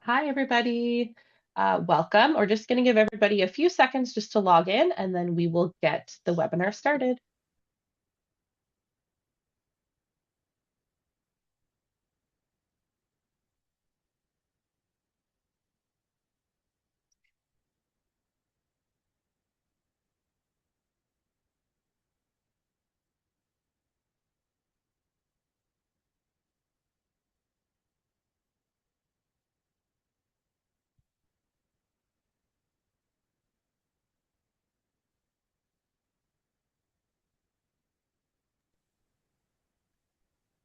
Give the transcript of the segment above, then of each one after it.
Hi, everybody. Welcome. We're just going to give everybody a few seconds just to log in, and then we will get the webinar started.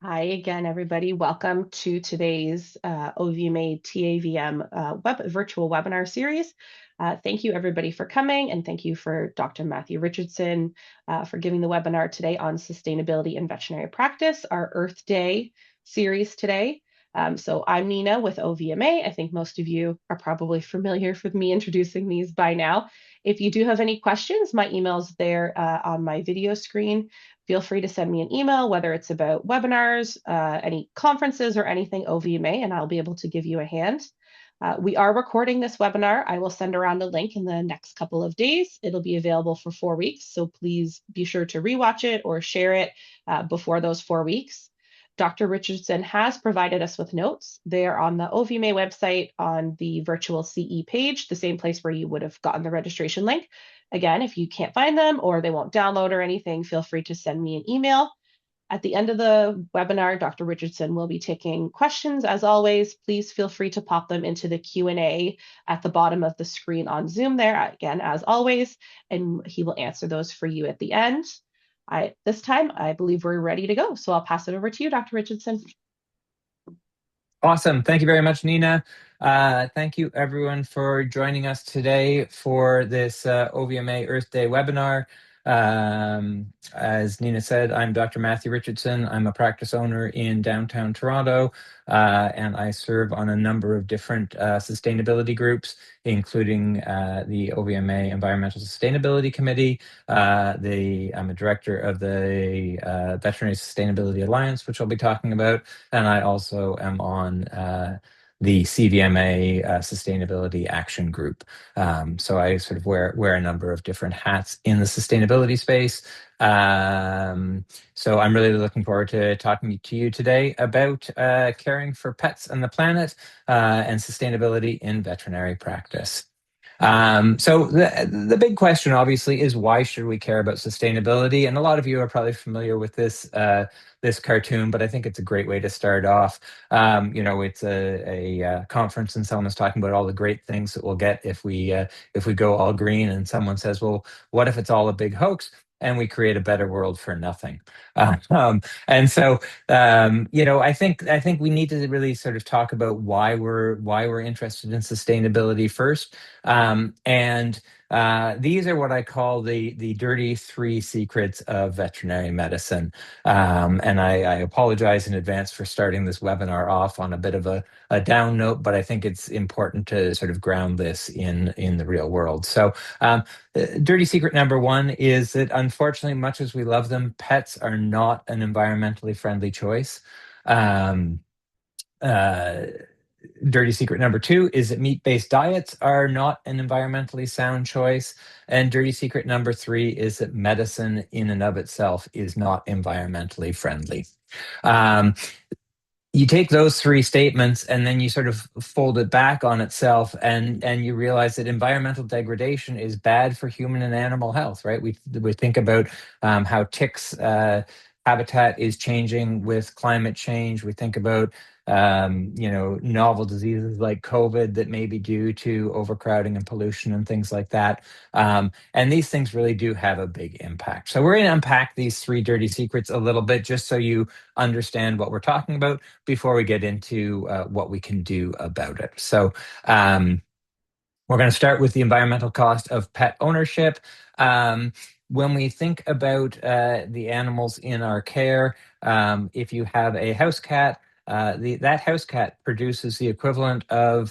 Hi again, everybody. Welcome to today's OVMA TAVM virtual webinar series. Thank you, everybody, for coming, and thank you for Dr. Matthew Richardson for giving the webinar today on sustainability in veterinary practice, our Earth Day series today. So I'm Nina with OVMA. I think most of you are probably familiar with me introducing these by now. If you do have any questions, my email's there on my video screen. Feel free to send me an email, whether it's about webinars, any conferences, or anything OVMA, and I'll be able to give you a hand. We are recording this webinar. I will send around a link in the next couple of days. It'll be available for 4 weeks, so please be sure to rewatch it or share it before those 4 weeks. Dr. Richardson has provided us with notes. They are on the OVMA website on the virtual CE page, the same place where you would have gotten the registration link. Again, if you can't find them or they won't download or anything, feel free to send me an email. At the end of the webinar, Dr. Richardson will be taking questions. As always, please feel free to pop them into the Q&A at the bottom of the screen on Zoom there, again, as always, and he will answer those for you at the end. This time, I believe we're ready to go. So I'll pass it over to you, Dr. Richardson. Awesome. Thank you very much, Nina. Thank you, everyone, for joining us today for this OVMA Earth Day webinar. As Nina said, I'm Dr. Matthew Richardson. I'm a practice owner in downtown Toronto, and I serve on a number of different sustainability groups, including the OVMA Environmental Sustainability Committee. I'm a director of the Veterinary Sustainability Alliance, which I'll be talking about, and I also am on the CVMA Sustainability Action Group. So I sort of wear a number of different hats in the sustainability space. So I'm really looking forward to talking to you today about caring for pets and the planet and sustainability in veterinary practice. So the big question, obviously, is why should we care about sustainability? And a lot of you are probably familiar with this cartoon, but I think it's a great way to start off. It's a conference, and someone is talking about all the great things that we'll get if we go all green, and someone says, "Well, what if it's all a big hoax?" And we create a better world for nothing. And so, I think we need to really sort of talk about why we're interested in sustainability first. And these are what I call the dirty three secrets of veterinary medicine. And I apologize in advance for starting this webinar off on a bit of a down note, but I think it's important to sort of ground this in the real world. So dirty secret number one is that, unfortunately, much as we love them, pets are not an environmentally friendly choice. Dirty secret number two is that meat-based diets are not an environmentally sound choice. And dirty secret number three is that medicine in and of itself is not environmentally friendly. You take those three statements and then you sort of fold it back on itself, and you realize that environmental degradation is bad for human and animal health, right? We think about how ticks habitat is changing with climate change. We think about novel diseases like COVID that may be due to overcrowding and pollution and things like that. And these things really do have a big impact. So we're going to unpack these three dirty secrets a little bit just so you understand what we're talking about before we get into what we can do about it. So we're going to start with the environmental cost of pet ownership. When we think about the animals in our care, if you have a house cat, that house cat produces the equivalent of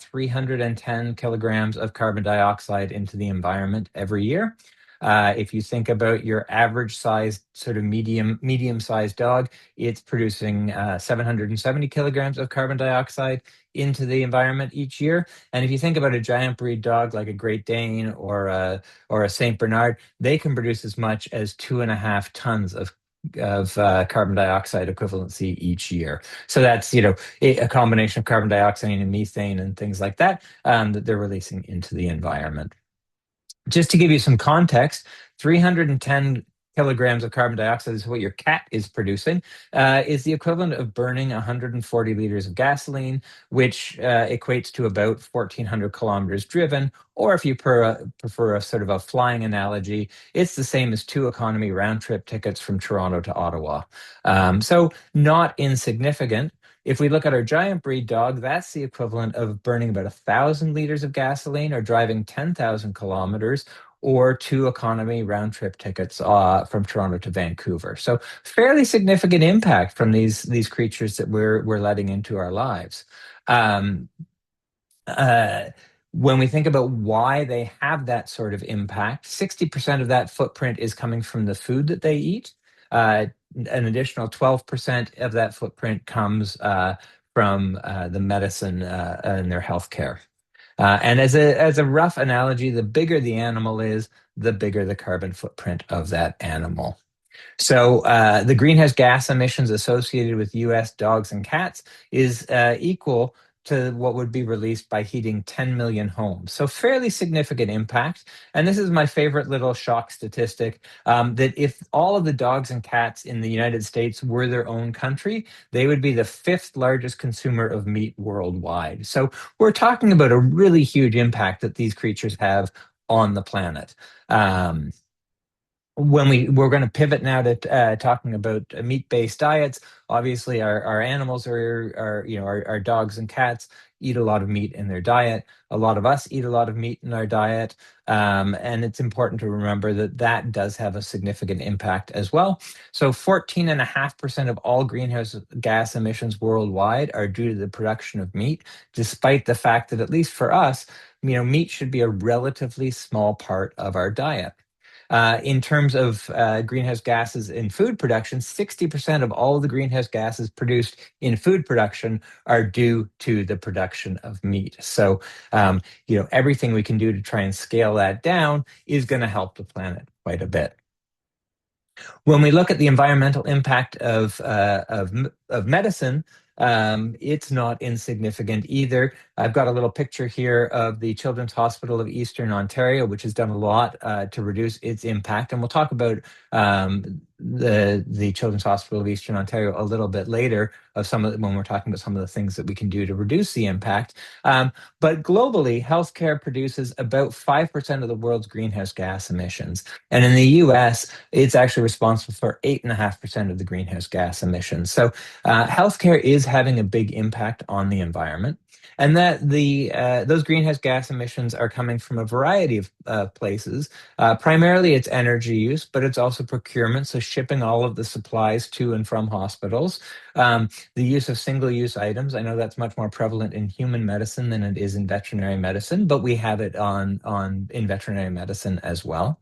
310 kilograms of carbon dioxide into the environment every year. If you think about your average sized, sort of medium sized dog, it's producing 770 kilograms of carbon dioxide into the environment each year. And if you think about a giant breed dog like a Great Dane or a Saint Bernard, they can produce as much as 2.5 tons of carbon dioxide equivalency each year. So that's, a combination of carbon dioxide and methane and things like that, that they're releasing into the environment. Just to give you some context, 310 kilograms of carbon dioxide is what your cat is producing, is the equivalent of burning 140 liters of gasoline, which equates to about 1,400 kilometers driven. Or if you prefer a sort of a flying analogy, it's the same as two economy round trip tickets from Toronto to Ottawa. So not insignificant. If we look at our giant breed dog, that's the equivalent of burning about 1,000 liters of gasoline or driving 10,000 kilometers or two economy round trip tickets from Toronto to Vancouver. So fairly significant impact from these creatures that we're letting into our lives. Um, uh, when we think about why they have that sort of impact, 60% of that footprint is coming from the food that they eat. An additional 12% of that footprint comes from the medicine and their healthcare. And as a rough analogy, the bigger the animal is, the bigger the carbon footprint of that animal. So the greenhouse gas emissions associated with US dogs and cats is equal to what would be released by heating 10 million homes. So fairly significant impact. And this is my favorite little shock statistic, that if all of the dogs and cats in the United States were their own country, they would be the fifth largest consumer of meat worldwide. So we're talking about a really huge impact that these creatures have on the planet. Um, when we're going to pivot now to talking about meat-based diets, obviously our animals our dogs and cats eat a lot of meat in their diet. A lot of us eat a lot of meat in our diet, and it's important to remember that that does have a significant impact as well. So 14.5% of all greenhouse gas emissions worldwide are due to the production of meat, despite the fact that, at least for us, meat should be a relatively small part of our diet. In terms of greenhouse gases in food production, 60% of all the greenhouse gases produced in food production are due to the production of meat. So, everything we can do to try and scale that down is going to help the planet quite a bit. When we look at the environmental impact of medicine, it's not insignificant either. I've got a little picture here of the Children's Hospital of Eastern Ontario, which has done a lot to reduce its impact, and we'll talk about the Children's Hospital of Eastern Ontario a little bit later when we're talking about some of the things that we can do to reduce the impact. But globally, healthcare produces about 5% of the world's greenhouse gas emissions, and in the U.S., it's actually responsible for 8.5% of the greenhouse gas emissions. So healthcare is having a big impact on the environment, and that those greenhouse gas emissions are coming from a variety of places. Primarily, it's energy use, but it's also procurement, so shipping all of the supplies to and from hospitals. The use of single-use items. I know that's much more prevalent in human medicine than it is in veterinary medicine, but we have it in veterinary medicine as well.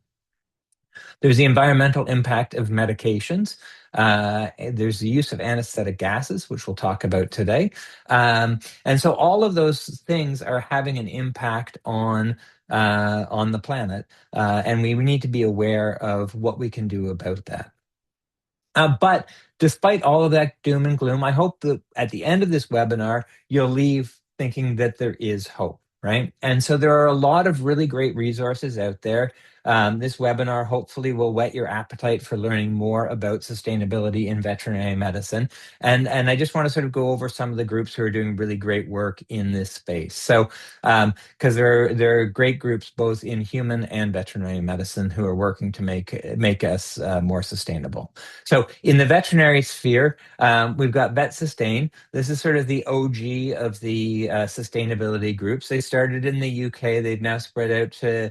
There's the environmental impact of medications. There's the use of anesthetic gases, which we'll talk about today. And so all of those things are having an impact on the planet, and we need to be aware of what we can do about that. But despite all of that doom and gloom, I hope that at the end of this webinar, you'll leave thinking that there is hope, right? And so there are a lot of really great resources out there. This webinar hopefully will whet your appetite for learning more about sustainability in veterinary medicine. And I just want to sort of go over some of the groups who are doing really great work in this space. So, because there are great groups both in human and veterinary medicine who are working to make us more sustainable. So in the veterinary sphere, we've got VetSustain. This is sort of the OG of the sustainability groups. They started in the UK. They've now spread out to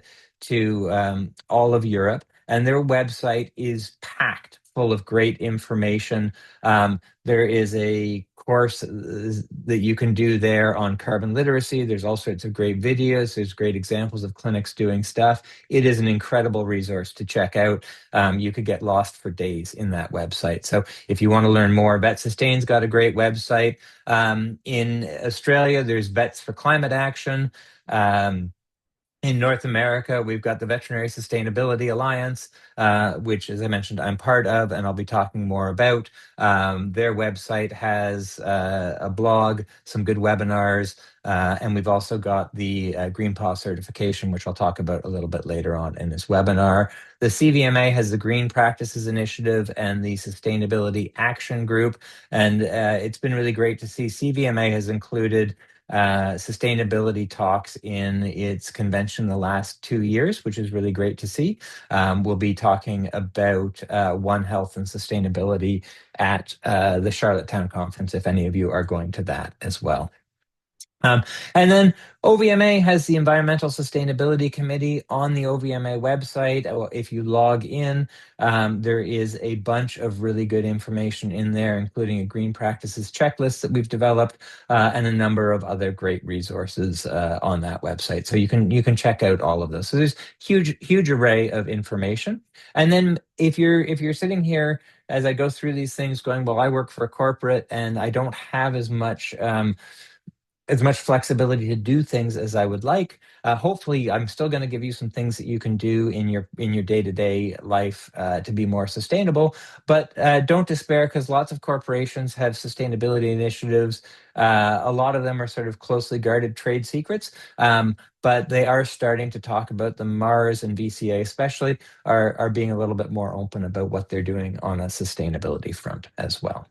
all of Europe, and their website is packed full of great information. There is a course that you can do there on carbon literacy. There's all sorts of great videos. There's great examples of clinics doing stuff. It is an incredible resource to check out. You could get lost for days in that website. So if you want to learn more, Vet Sustain's got a great website. In Australia, there's Vets for Climate Action. In North America, we've got the Veterinary Sustainability Alliance, which, as I mentioned, I'm part of, and I'll be talking more about. Their website has a blog, some good webinars, and we've also got the Green Paw certification, which I'll talk about a little bit later on in this webinar. The CVMA has the Green Practices Initiative and the Sustainability Action Group, and it's been really great to see CVMA has included sustainability talks in its convention the last 2 years, which is really great to see. We'll be talking about One Health and sustainability at the Charlottetown conference, if any of you are going to that as well. And then OVMA has the Environmental Sustainability Committee on the OVMA website. If you log in, there is a bunch of really good information in there, including a green practices checklist that we've developed and a number of other great resources on that website. So you can check out all of those. So there's huge array of information. And then if you're sitting here as I go through these things going, well, I work for a corporate and I don't have as much flexibility to do things as I would like. Hopefully, I'm still going to give you some things that you can do in your day-to-day life to be more sustainable. But don't despair, because lots of corporations have sustainability initiatives. A lot of them are sort of closely guarded trade secrets, but they are starting to talk about them. Mars and VCA especially are being a little bit more open about what they're doing on a sustainability front as well.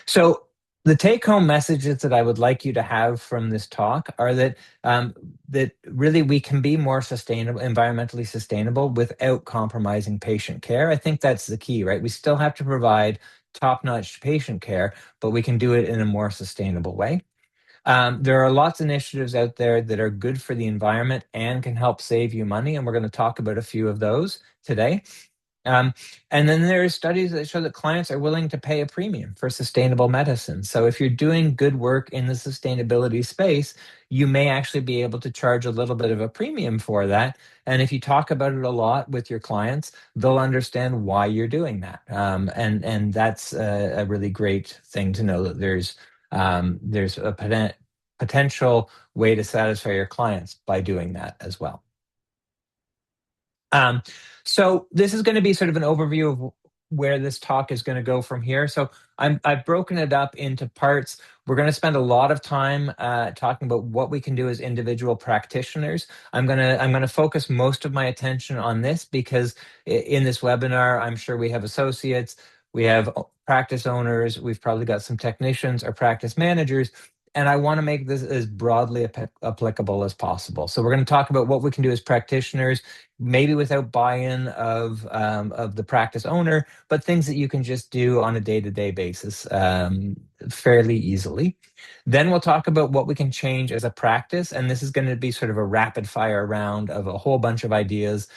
So the take-home messages that I would like you to have from this talk are that that really we can be more sustainable, environmentally sustainable, without compromising patient care. I think that's the key, right? We still have to provide top-notch patient care, but we can do it in a more sustainable way. There are lots of initiatives out there that are good for the environment and can help save you money, and we're going to talk about a few of those today. And then there are studies that show that clients are willing to pay a premium for sustainable medicine. So if you're doing good work in the sustainability space, you may actually be able to charge a little bit of a premium for that. And if you talk about it a lot with your clients, they'll understand why you're doing that. And that's a really great thing to know, that there's a potential way to satisfy your clients by doing that as well. So this is going to be sort of an overview of where this talk is going to go from here. So I've broken it up into parts. We're going to spend a lot of time talking about what we can do as individual practitioners. I'm gonna focus most of my attention on this because in this webinar, I'm sure we have associates, we have practice owners, we've probably got some technicians or practice managers. And I want to make this as broadly applicable as possible. So we're going to talk about what we can do as practitioners, maybe without buy-in of the practice owner, but things that you can just do on a day-to-day basis fairly easily. Then we'll talk about what we can change as a practice, and this is going to be sort of a rapid-fire round of a whole bunch of ideas,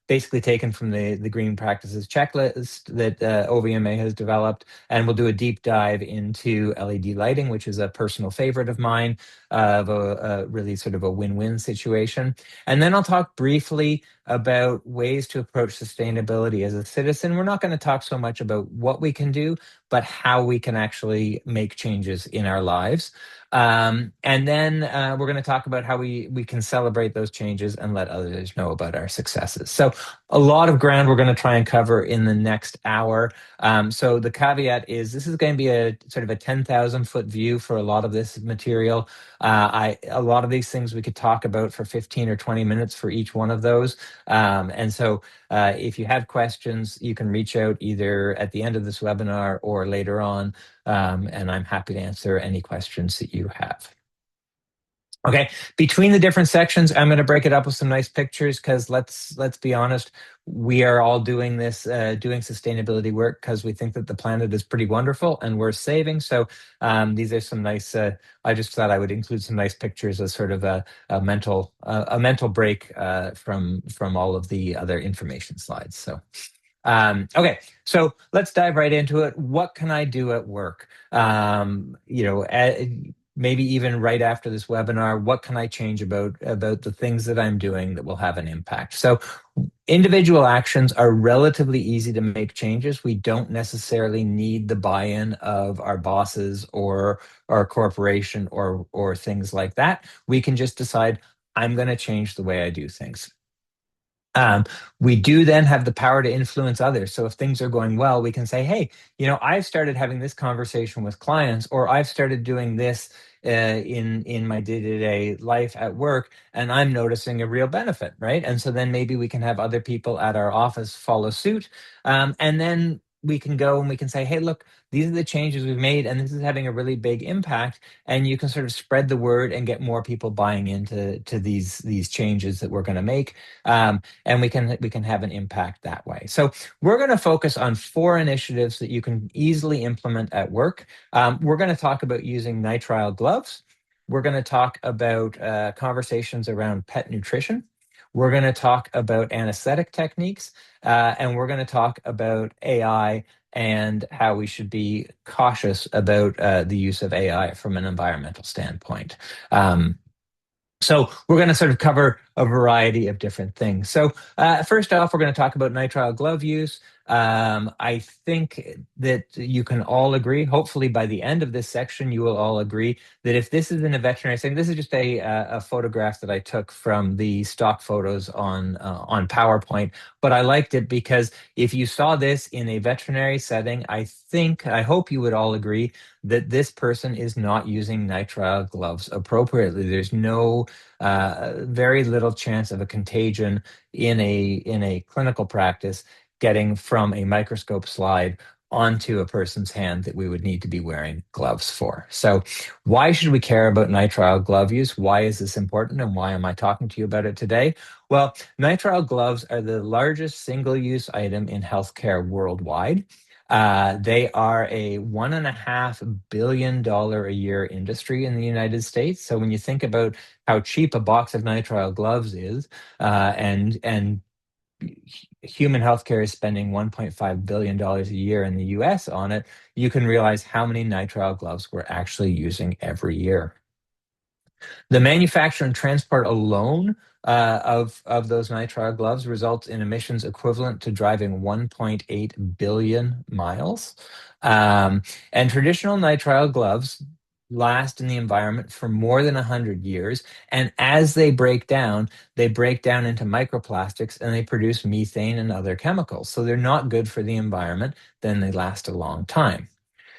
basically taken from the Green Practices checklist that OVMA has developed. And we'll do a deep dive into LED lighting, which is a personal favorite of mine, of a really sort of a win-win situation. And then I'll talk briefly about ways to approach sustainability as a citizen. We're not going to talk so much about what we can do, but how we can actually make changes in our lives. And then we're going to talk about how we can celebrate those changes and let others know about our successes. So a lot of ground we're going to try and cover in the next hour. So the caveat is this is going to be a sort of a 10,000-foot view for a lot of this material. A lot of these things we could talk about for 15 or 20 minutes for each one of those. And so if you have questions, you can reach out either at the end of this webinar or later on, and I'm happy to answer any questions that you have. Okay, between the different sections, I'm going to break it up with some nice pictures because let's be honest, we are all doing this, doing sustainability work because we think that the planet is pretty wonderful and worth saving. So these are some nice. I just thought I would include some nice pictures as sort of a mental break from all of the other information slides. So. Okay, so let's dive right into it. What can I do at work? Maybe even right after this webinar, what can I change about the things that I'm doing that will have an impact? So, individual actions are relatively easy to make changes. We don't necessarily need the buy-in of our bosses or our corporation or things like that. We can just decide, I'm going to change the way I do things. Um, we do then have the power to influence others. So if things are going well, we can say, hey, I've started having this conversation with clients, or I've started doing this in my day-to-day life at work, and I'm noticing a real benefit, right? And so then maybe we can have other people at our office follow suit. And then we can go and we can say, hey, look, these are the changes we've made, and this is having a really big impact. And you can sort of spread the word and get more people buying into these changes that we're going to make. And we can have an impact that way. So we're going to focus on 4 initiatives that you can easily implement at work. We're going to talk about using nitrile gloves. We're going to talk about conversations around pet nutrition. We're going to talk about anesthetic techniques, and we're going to talk about AI and how we should be cautious about the use of AI from an environmental standpoint. So we're going to sort of cover a variety of different things. So first off, we're going to talk about nitrile glove use. I think that you can all agree, hopefully by the end of this section, you will all agree that if this is in a veterinary setting, this is just a photograph that I took from the stock photos on PowerPoint, but I liked it because if you saw this in a veterinary setting, I hope you would all agree that this person is not using nitrile gloves appropriately. There's very little chance of a contagion in a clinical practice getting from a microscope slide onto a person's hand that we would need to be wearing gloves for. So why should we care about nitrile glove use? Why is this important, and why am I talking to you about it today? Well, nitrile gloves are the largest single-use item in healthcare worldwide. They are a $1.5 billion a year industry in the United States. So when you think about how cheap a box of nitrile gloves is, and human healthcare is spending $1.5 billion a year in the US on it, you can realize how many nitrile gloves we're actually using every year. The manufacture and transport alone of those nitrile gloves results in emissions equivalent to driving 1.8 billion miles. Um, and traditional nitrile gloves last in the environment for more than 100 years. And as they break down into microplastics and they produce methane and other chemicals. So they're not good for the environment, then they last a long time.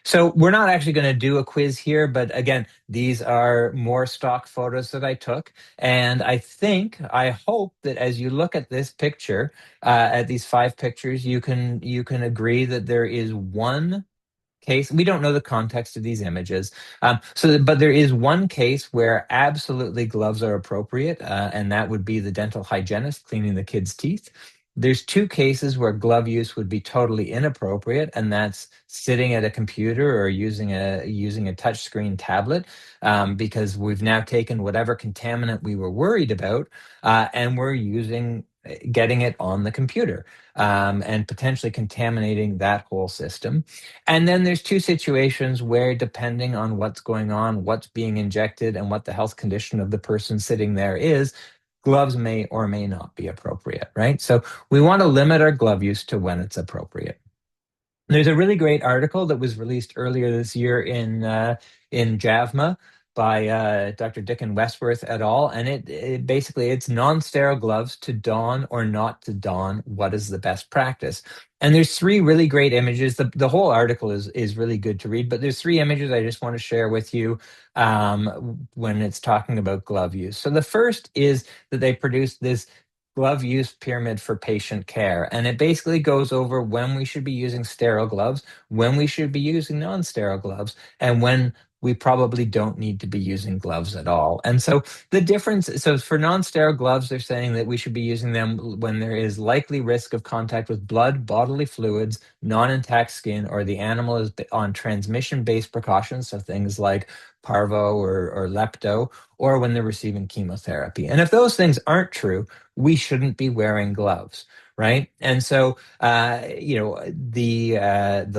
So we're not actually going to do a quiz here, but again, these are more stock photos that I took. And I hope that as you look at this picture, at these 5 pictures, you can agree that there is one case. We don't know the context of these images, but there is one case where absolutely gloves are appropriate, and that would be the dental hygienist cleaning the kid's teeth. There's 2 cases where glove use would be totally inappropriate, and that's sitting at a computer or using a touchscreen tablet, because we've now taken whatever contaminant we were worried about, and we're getting it on the computer, and potentially contaminating that whole system. And then there's 2 situations where, depending on what's going on, what's being injected, and what the health condition of the person sitting there is, gloves may or may not be appropriate, right? So we want to limit our glove use to when it's appropriate. There's a really great article that was released earlier this year in JAVMA by Dr. Dickon Westworth et al. And it basically it's non-sterile gloves to don or not to don. What is the best practice? And there's 3 really great images. The whole article is really good to read, but there's 3 images I just want to share with you when it's talking about glove use. So the first is that they produced this glove use pyramid for patient care. And it basically goes over when we should be using sterile gloves, when we should be using non-sterile gloves, and when we probably don't need to be using gloves at all. And so so for non-sterile gloves, they're saying that we should be using them when there is likely risk of contact with blood, bodily fluids, non-intact skin, or the animal is on transmission-based precautions, so things like parvo or lepto, or when they're receiving chemotherapy. And if those things aren't true, we shouldn't be wearing gloves, right? And so, the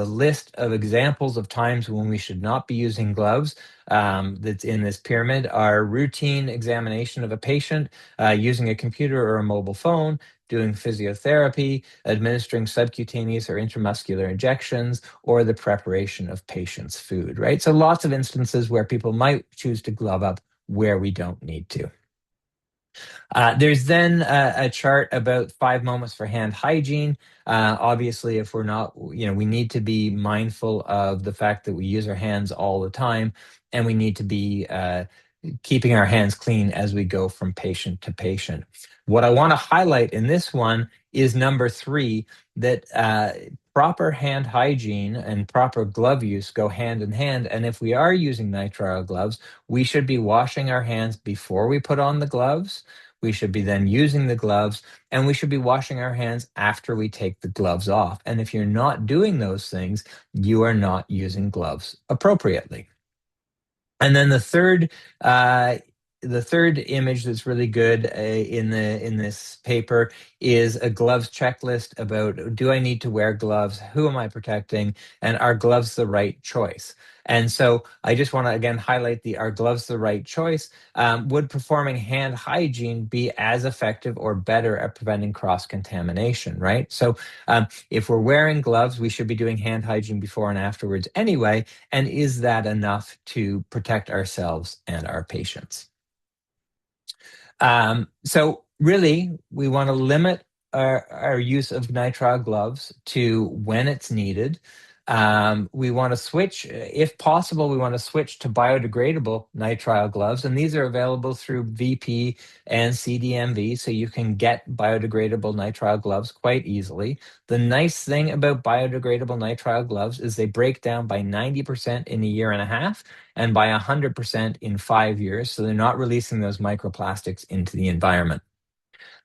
list of examples of times when we should not be using gloves that's in this pyramid are routine examination of a patient, using a computer or a mobile phone, doing physiotherapy, administering subcutaneous or intramuscular injections, or the preparation of patients' food, right? So lots of instances where people might choose to glove up where we don't need to. There's then a chart about 5 moments for hand hygiene. Obviously, if we're not, we need to be mindful of the fact that we use our hands all the time, and we need to be keeping our hands clean as we go from patient to patient. What I want to highlight in this one is number 3, that proper hand hygiene and proper glove use go hand in hand. And if we are using nitrile gloves, we should be washing our hands before we put on the gloves. We should be then using the gloves, and we should be washing our hands after we take the gloves off. And if you're not doing those things, you are not using gloves appropriately. And then the third image that's really good in this paper is a gloves checklist about, do I need to wear gloves? Who am I protecting? And are gloves the right choice? And so I just want to again highlight the are gloves the right choice? Would performing hand hygiene be as effective or better at preventing cross contamination? Right. So if we're wearing gloves, we should be doing hand hygiene before and afterwards anyway. And is that enough to protect ourselves and our patients? So really, we want to limit our use of nitrile gloves to when it's needed. We want to switch, if possible, we want to switch to biodegradable nitrile gloves, and these are available through VP and CDMV, so you can get biodegradable nitrile gloves quite easily. The nice thing about biodegradable nitrile gloves is they break down by 90% in a year and a half and by 100% in 5 years, so they're not releasing those microplastics into the environment.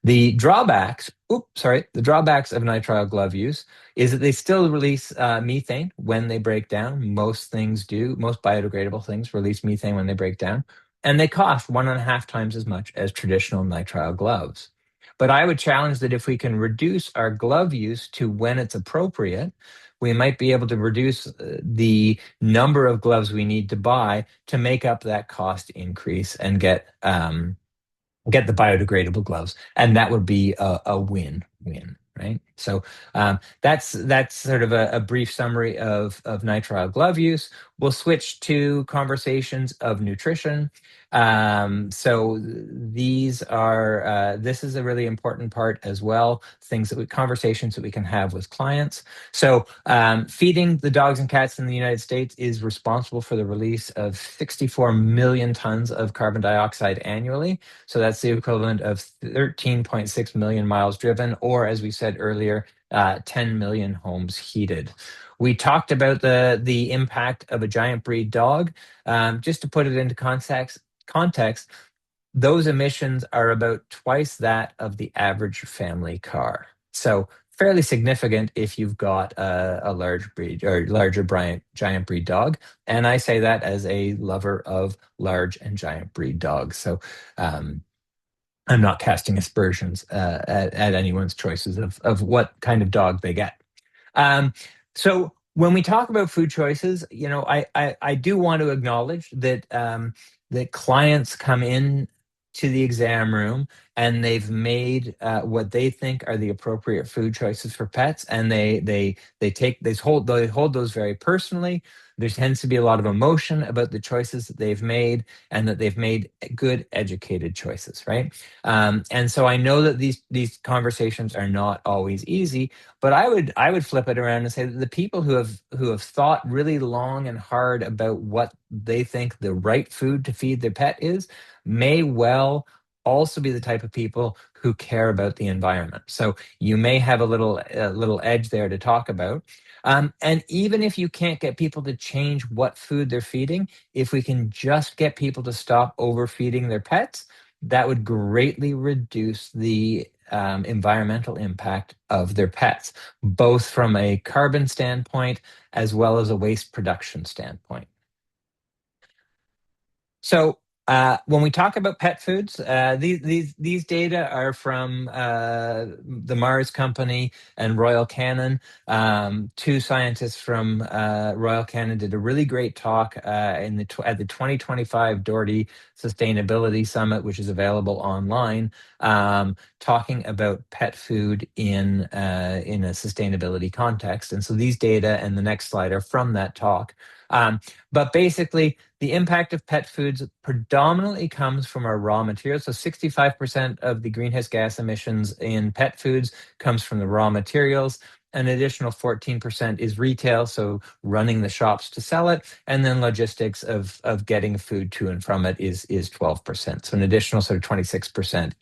The drawbacks of nitrile glove use is that they still release methane when they break down. Most things do. Most biodegradable things release methane when they break down, and they cost 1.5 times as much as traditional nitrile gloves. But I would challenge that if we can reduce our glove use to when it's appropriate, we might be able to reduce the number of gloves we need to buy to make up that cost increase and get the biodegradable gloves, and that would be a win-win, right? So that's sort of a brief summary of nitrile glove use. We'll switch to conversations of nutrition. So this is a really important part as well. Conversations that we can have with clients. So feeding the dogs and cats in the United States is responsible for the release of 64 million tons of carbon dioxide annually. So that's the equivalent of 13.6 million miles driven, or as we said earlier, 10 million homes heated. We talked about the impact of a giant breed dog. Just to put it into context, those emissions are about twice that of the average family car. So fairly significant if you've got a large breed or giant breed dog. And I say that as a lover of large and giant breed dogs. So I'm not casting aspersions at anyone's choices of what kind of dog they get. Um, so when we talk about food choices, I do want to acknowledge that clients come in to the exam room and they've made what they think are the appropriate food choices for pets, and they hold those very personally. There tends to be a lot of emotion about the choices that they've made, and that they've made good, educated choices, right? And so I know that these conversations are not always easy, but I would flip it around and say that the people who have thought really long and hard about what they think the right food to feed their pet is may well also be the type of people who care about the environment. So you may have a little edge there to talk about. And even if you can't get people to change what food they're feeding, if we can just get people to stop overfeeding their pets, that would greatly reduce the environmental impact of their pets, both from a carbon standpoint as well as a waste production standpoint. So When we talk about pet foods, these data are from the Mars Company and Royal Canin. Two scientists from Royal Canin did a really great talk at the 2025 Doherty Sustainability Summit, which is available online, talking about pet food in a sustainability context. And so these data and the next slide are from that talk. But basically, the impact of pet foods predominantly comes from our raw materials. So 65% of the greenhouse gas emissions in pet foods comes from the raw materials. An additional 14% is retail, so running the shops to sell it, and then logistics of getting food to and from it is 12%. So an additional sort of 26%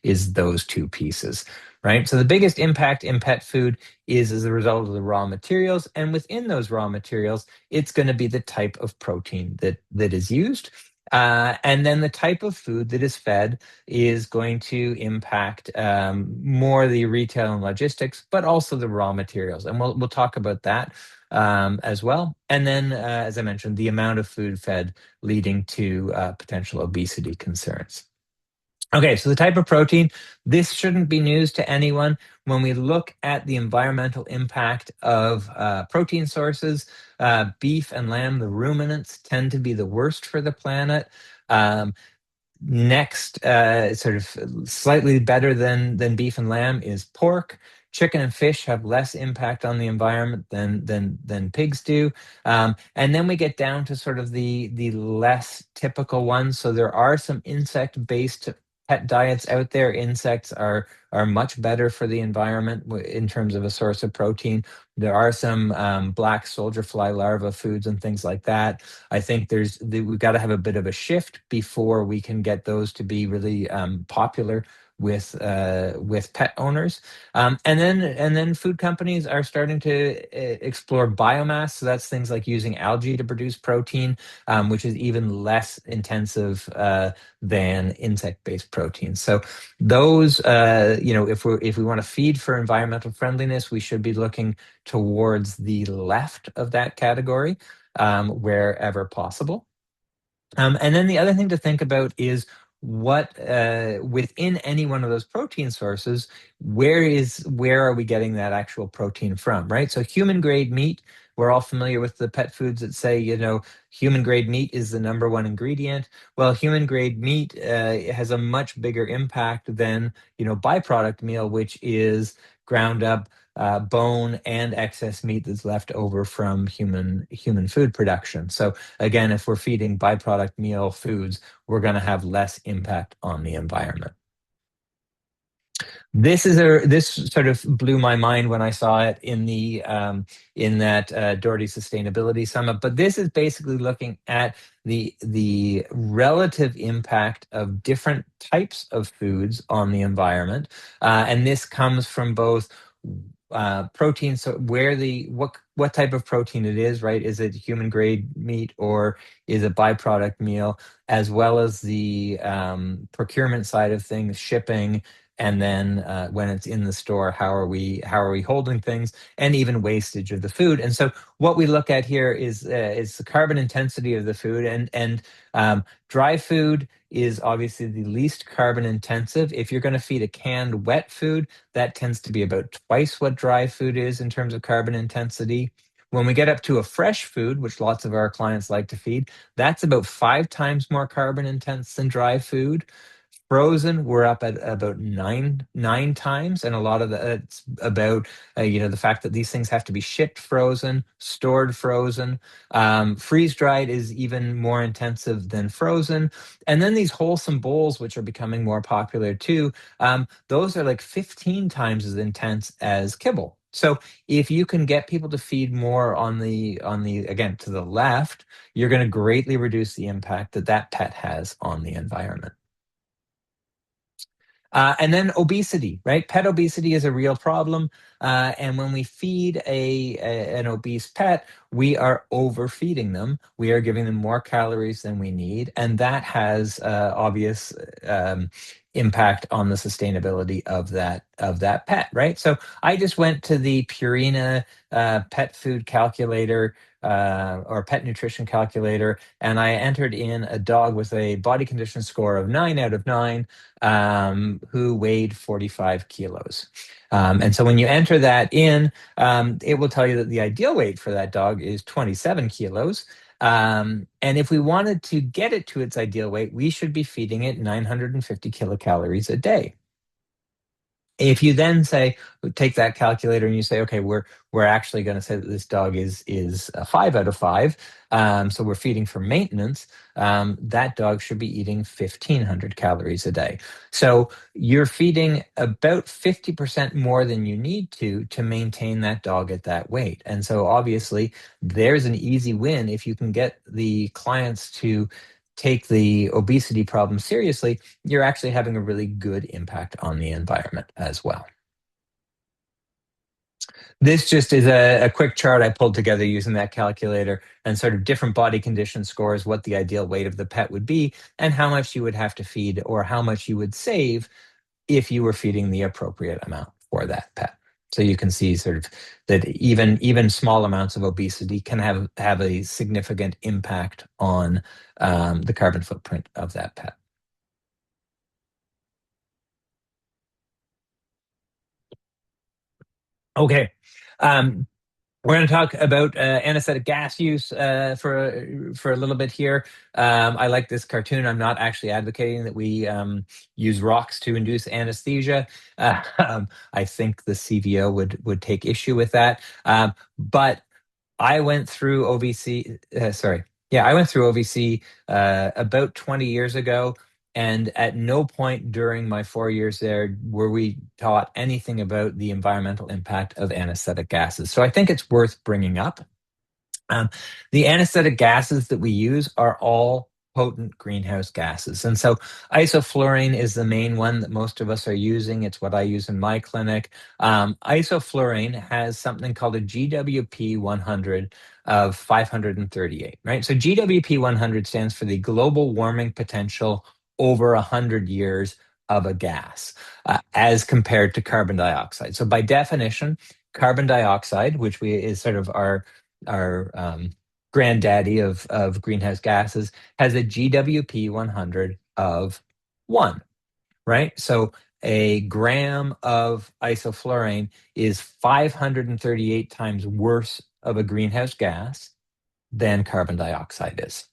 is those two pieces, right? So the biggest impact in pet food is as a result of the raw materials, and within those raw materials, it's going to be the type of protein that is used. And then the type of food that is fed is going to impact more the retail and logistics, but also the raw materials. And we'll talk about that as well. And then, as I mentioned, the amount of food fed leading to potential obesity concerns. Okay, so the type of protein, this shouldn't be news to anyone. When we look at the environmental impact of protein sources, beef and lamb, the ruminants, tend to be the worst for the planet. Um, Next, sort of slightly better than beef and lamb is pork. Chicken and fish have less impact on the environment than pigs do. And then we get down to sort of the less typical ones. So there are some insect-based pet diets out there. Insects are much better for the environment in terms of a source of protein. There are some black soldier fly larva foods and things like that. I think we've got to have a bit of a shift before we can get those to be really popular with pet owners. And then food companies are starting to explore biomass. So that's things like using algae to produce protein, which is even less intensive than insect-based protein. So those, if we want to feed for environmental friendliness, we should be looking towards the left of that category wherever possible. And then the other thing to think about is what within any one of those protein sources, where are we getting that actual protein from, right? So human grade meat, we're all familiar with the pet foods that say, human grade meat is the number one ingredient. Well, human grade meat has a much bigger impact than, byproduct meal, which is ground up bone and excess meat that's left over from human food production. So again, if we're feeding byproduct meal foods, we're going to have less impact on the environment. This sort of blew my mind when I saw it in that Doherty Sustainability Summit. But this is basically looking at the relative impact of different types of foods on the environment, and this comes from both protein. So what type of protein it is, right? Is it human grade meat or is it byproduct meal, as well as the procurement side of things, shipping, and then when it's in the store, how are we holding things, and even wastage of the food. And so what we look at here is the carbon intensity of the food, and dry food is obviously the least carbon intensive. If you're going to feed a canned wet food, that tends to be about twice what dry food is in terms of carbon intensity. When we get up to a fresh food, which lots of our clients like to feed, that's about 5 times more carbon intense than dry food. Frozen, we're up at about nine times, and a lot of that's about the fact that these things have to be shipped frozen, stored frozen. Freeze dried is even more intensive than frozen, and then these wholesome bowls, which are becoming more popular too. Those are like 15 times as intense as kibble. So if you can get people to feed more on the again to the left, you're going to greatly reduce the impact that pet has on the environment. And then obesity, right? Pet obesity is a real problem. And when we feed an obese pet, we are overfeeding them. We are giving them more calories than we need. And that has obvious impact on the sustainability of that pet, right? So I just went to the Purina pet food calculator or pet nutrition calculator, and I entered in a dog with a body condition score of 9 out of 9, who weighed 45 kilos. And so when you enter that in, it will tell you that the ideal weight for that dog is 27 kilos. And if we wanted to get it to its ideal weight, we should be feeding it 950 kilocalories a day. If you then say, take that calculator and you say, okay, we're actually going to say that this dog is a 5 out of 5, so we're feeding for maintenance. That dog should be eating 1,500 calories a day. So you're feeding about 50% more than you need to maintain that dog at that weight. And so obviously, there's an easy win if you can get the clients to take the obesity problem seriously. You're actually having a really good impact on the environment as well. This just is a quick chart I pulled together using that calculator and sort of different body condition scores, what the ideal weight of the pet would be, and how much you would have to feed or how much you would save if you were feeding the appropriate amount for that pet. So you can see sort of that even small amounts of obesity can have a significant impact on the carbon footprint of that pet. Okay. Um, we're going to talk about anesthetic gas use for a little bit here. I like this cartoon. I'm not actually advocating that we use rocks to induce anesthesia. I think the CVO would take issue with that. But I went through OVC, sorry. Yeah, I went through OVC about 20 years ago. And at no point during my 4 years there were we taught anything about the environmental impact of anesthetic gases. So I think it's worth bringing up. Um, the anesthetic gases that we use are all potent greenhouse gases. And so isoflurane is the main one that most of us are using. It's what I use in my clinic. Isoflurane has something called a GWP 100 of 538, right? So GWP 100 stands for the global warming potential over 100 years of a gas, as compared to carbon dioxide. So by definition, carbon dioxide, which is sort of our granddaddy of greenhouse gases, has a GWP 100 of 1, right? So a gram of isoflurane is 538 times worse of a greenhouse gas than carbon dioxide is.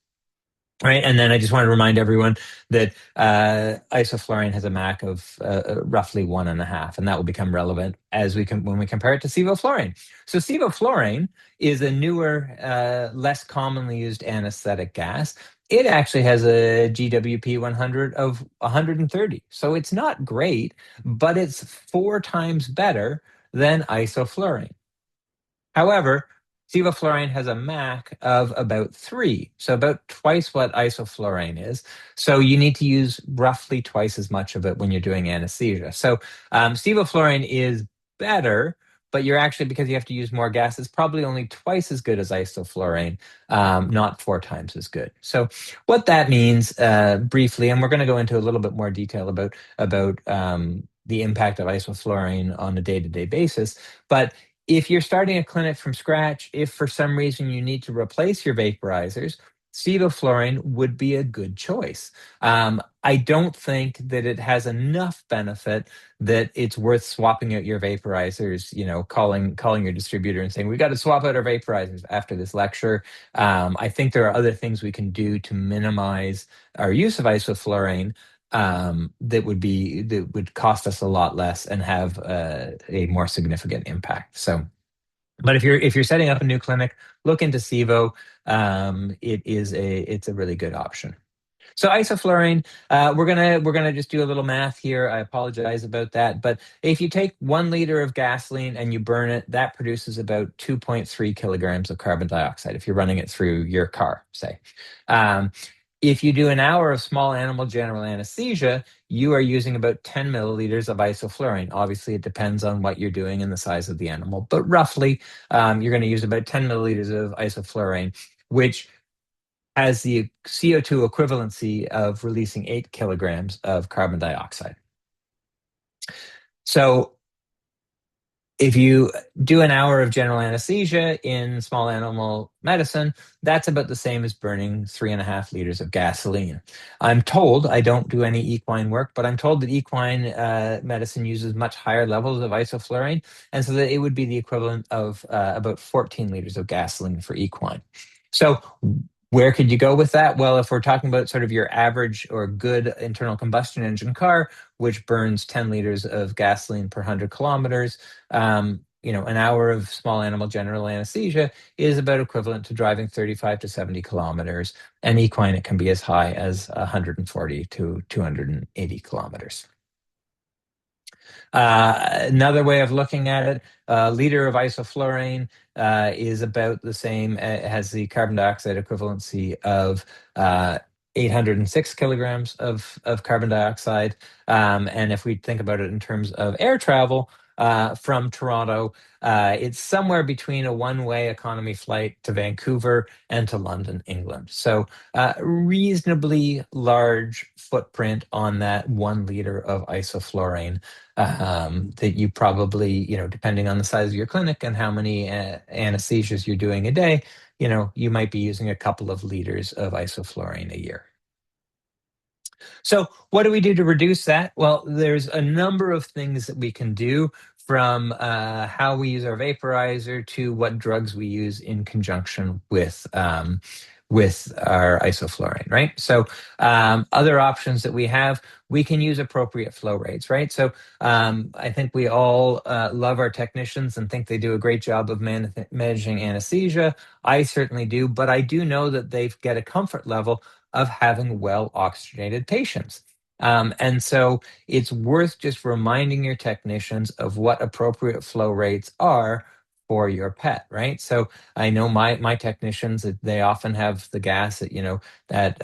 Right, and then I just want to remind everyone that isoflurane has a MAC of roughly 1.5, and that will become relevant as when we compare it to sevoflurane. So sevoflurane is a newer, less commonly used anesthetic gas. It actually has a GWP 100 of 130, so it's not great, but it's 4 times better than isoflurane. However, sevoflurane has a MAC of about 3, so about twice what isoflurane is. So you need to use roughly twice as much of it when you're doing anesthesia. So sevoflurane is better, but you're actually, because you have to use more gases, probably only twice as good as isoflurane, not 4 times as good. So what that means, briefly, and we're going to go into a little bit more detail about the impact of isoflurane on a day-to-day basis, but if you're starting a clinic from scratch, if for some reason you need to replace your vaporizers, sevoflurane would be a good choice. I don't think that it has enough benefit that it's worth swapping out your vaporizers, calling your distributor and saying, we got to swap out our vaporizers after this lecture. I think there are other things we can do to minimize our use of isoflurane, that would cost us a lot less and have a more significant impact. So, but if you're setting up a new clinic, look into Sevo. It's a really good option. So isoflurane, we're gonna just do a little math here. I apologize about that, but if you take 1 liter of gasoline and you burn it, that produces about 2.3 kilograms of carbon dioxide. If you're running it through your car, say. If you do an hour of small animal general anesthesia, you are using about 10 milliliters of isoflurane. Obviously, it depends on what you're doing and the size of the animal, but roughly, you're going to use about 10 milliliters of isoflurane, which has the CO2 equivalency of releasing 8 kilograms of carbon dioxide. So if you do an hour of general anesthesia in small animal medicine, that's about the same as burning 3.5 liters of gasoline. I'm told, I don't do any equine work, but I'm told that equine medicine uses much higher levels of isoflurane, and so that it would be the equivalent of about 14 liters of gasoline for equine. So where could you go with that? Well, if we're talking about sort of your average or good internal combustion engine car, which burns 10 liters of gasoline per 100 kilometers, an hour of small animal general anesthesia is about equivalent to driving 35 to 70 kilometers. And equine, it can be as high as 140 to 280 kilometers. Another way of looking at it, a liter of isoflurane is about the same, has the carbon dioxide equivalency of 806 kilograms of carbon dioxide. And if we think about it in terms of air travel from Toronto, it's somewhere between a one-way economy flight to Vancouver and to London, England. So reasonably large footprint on that 1 liter of isoflurane that you probably, depending on the size of your clinic and how many anesthesias you're doing a day, you might be using a couple of liters of isoflurane a year. So, what do we do to reduce that? Well, there's a number of things that we can do, from how we use our vaporizer to what drugs we use in conjunction with our isoflurane, right? So, other options that we have, we can use appropriate flow rates, right? So, I think we all love our technicians and think they do a great job of managing anesthesia. I certainly do, but I do know that they get a comfort level of having well oxygenated patients. And so it's worth just reminding your technicians of what appropriate flow rates are for your pet, right? So I know my technicians, they often have the gas at, that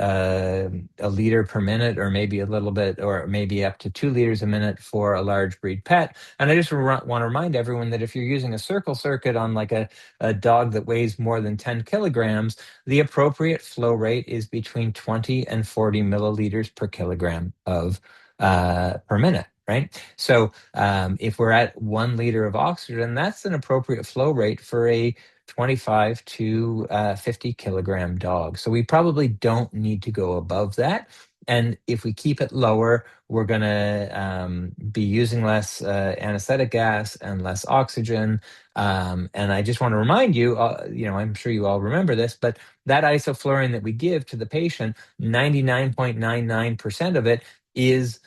a liter per minute, or maybe a little bit, or maybe up to 2 liters a minute for a large breed pet. And I just want to remind everyone that if you're using a circle circuit on like a dog that weighs more than 10 kilograms, the appropriate flow rate is between 20 and 40 milliliters per kilogram of per minute, right? So if we're at 1 liter of oxygen, that's an appropriate flow rate for a 25 to 50 kilogram dog. So we probably don't need to go above that. And if we keep it lower, we're going to be using less anesthetic gas and less oxygen. And I just want to remind you, I'm sure you all remember this, but that isoflurane that we give to the patient, 99.99% of it is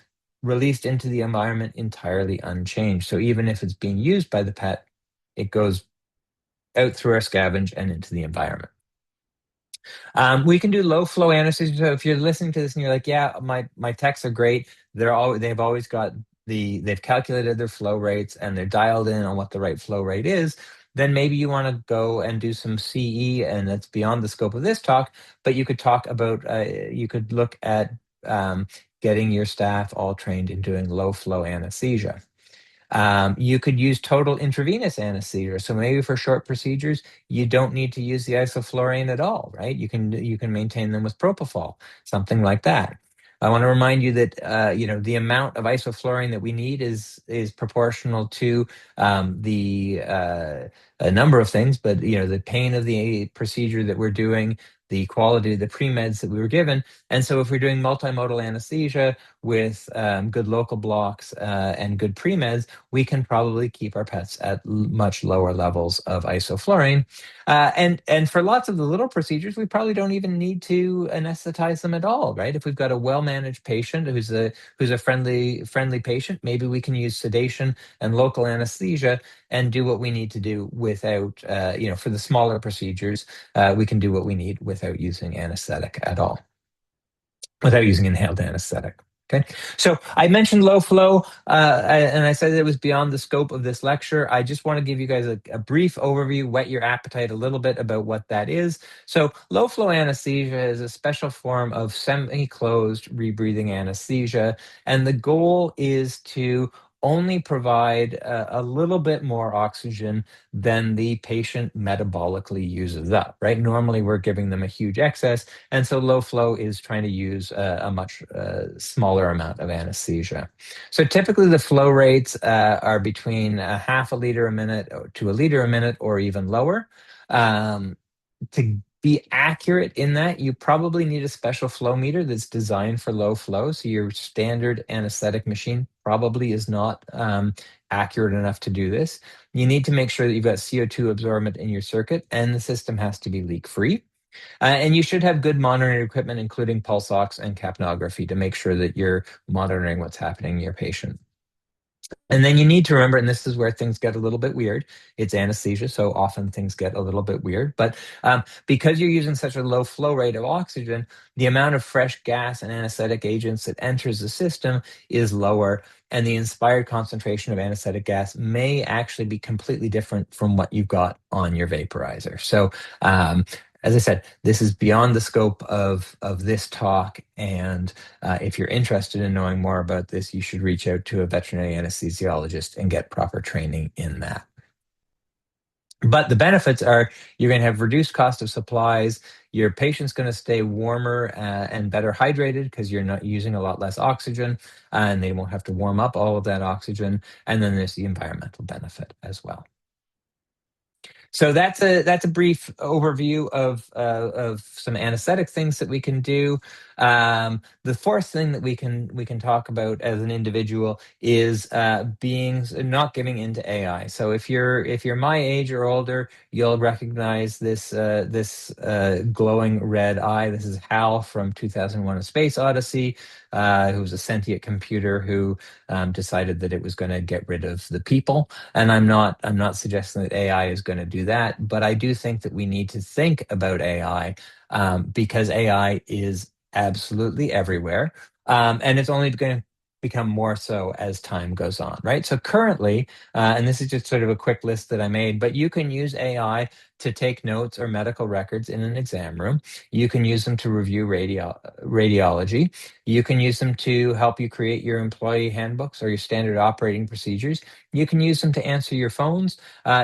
released into the environment entirely unchanged. So even if it's being used by the pet, it goes out through our scavenge and into the environment. We can do low flow anesthesia. So if you're listening to this and you're like, yeah, my techs are great. They've always got they've calculated their flow rates and they're dialed in on what the right flow rate is. Then maybe you want to go and do some CE, and that's beyond the scope of this talk. But you could talk about, you could look at getting your staff all trained in doing low flow anesthesia. You could use total intravenous anesthesia. So maybe for short procedures, you don't need to use the isoflurane at all, right? You can maintain them with propofol, something like that. I want to remind you that the amount of isoflurane that we need is proportional to a number of things, but the pain of the procedure that we're doing, the quality of the pre-meds that we were given. And so if we're doing multimodal anesthesia with good local blocks and good pre-meds, we can probably keep our pets at much lower levels of isoflurane. And for lots of the little procedures, we probably don't even need to anesthetize them at all, right? If we've got a well-managed patient who's a friendly patient, maybe we can use sedation and local anesthesia and do what we need to do without, for the smaller procedures, we can do what we need without using anesthetic at all, without using inhaled anesthetic. Okay, so I mentioned low flow, and I said it was beyond the scope of this lecture. I just want to give you guys a brief overview, whet your appetite a little bit about what that is. So low flow anesthesia is a special form of semi-closed rebreathing anesthesia, and the goal is to only provide a little bit more oxygen than the patient metabolically uses up, right? Normally, we're giving them a huge excess, and so low flow is trying to use a much smaller amount of anesthesia. So typically, the flow rates are between a half a liter a minute to a liter a minute, or even lower. Um, to be accurate in that, you probably need a special flow meter that's designed for low flow. So your standard anesthetic machine probably is not accurate enough to do this. You need to make sure that you've got CO2 absorbent in your circuit, and the system has to be leak free. And you should have good monitoring equipment, including pulse ox and capnography, to make sure that you're monitoring what's happening in your patient. And then you need to remember, and this is where things get a little bit weird. It's anesthesia, so often things get a little bit weird. But because you're using such a low flow rate of oxygen, the amount of fresh gas and anesthetic agents that enters the system is lower, and the inspired concentration of anesthetic gas may actually be completely different from what you've got on your vaporizer. So as I said, this is beyond the scope of this talk, and if you're interested in knowing more about this, you should reach out to a veterinary anesthesiologist and get proper training in that. But the benefits are you're going to have reduced cost of supplies. Your patient's going to stay warmer and better hydrated because you're not using a lot less oxygen, and they won't have to warm up all of that oxygen. And then there's the environmental benefit as well. So that's a brief overview of some anesthetic things that we can do. The fourth thing that we can talk about as an individual is being not giving into AI. So if you're my age or older, you'll recognize this glowing red eye. This is Hal from 2001: A Space Odyssey, who was a sentient computer who decided that it was going to get rid of the people. And I'm not suggesting that AI is going to do that, but I do think that we need to think about AI because AI is absolutely everywhere, and it's only going to become more so as time goes on, right? So currently, and this is just sort of a quick list that I made, but you can use AI to take notes or medical records in an exam room. You can use them to review radiology. You can use them to help you create your employee handbooks or your standard operating procedures. You can use them to answer your phones.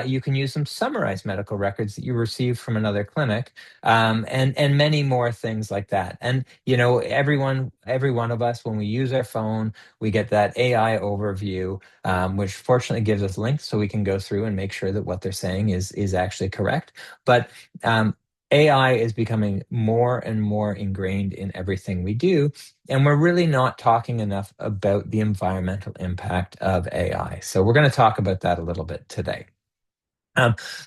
You can use them to summarize medical records that you received from another clinic, and many more things like that. And every one of us, when we use our phone, we get that AI overview, which fortunately gives us links so we can go through and make sure that what they're saying is actually correct. But AI is becoming more and more ingrained in everything we do, and we're really not talking enough about the environmental impact of AI. So we're going to talk about that a little bit today.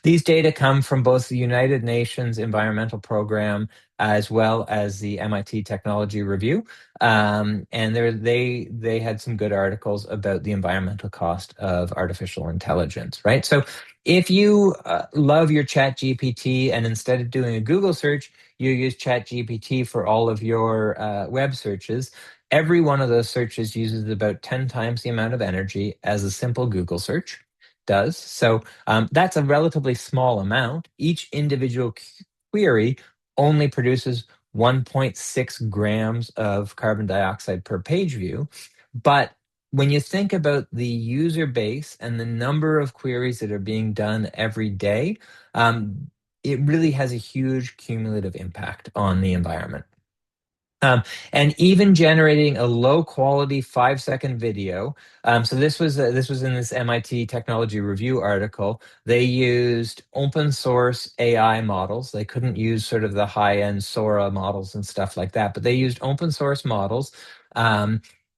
These data come from both the United Nations Environmental Program as well as the MIT Technology Review, and they had some good articles about the environmental cost of artificial intelligence. Right, so if you love your Chat GPT and instead of doing a Google search, you use Chat GPT for all of your web searches. Every one of those searches uses about 10 times the amount of energy as a simple Google search does. So that's a relatively small amount. Each individual query only produces 1.6 grams of carbon dioxide per page view. But when you think about the user base and the number of queries that are being done every day, it really has a huge cumulative impact on the environment. And even generating a low quality 5-second video. So this was in this MIT Technology Review article. They used open source AI models. They couldn't use sort of the high end Sora models and stuff like that, but they used open source models.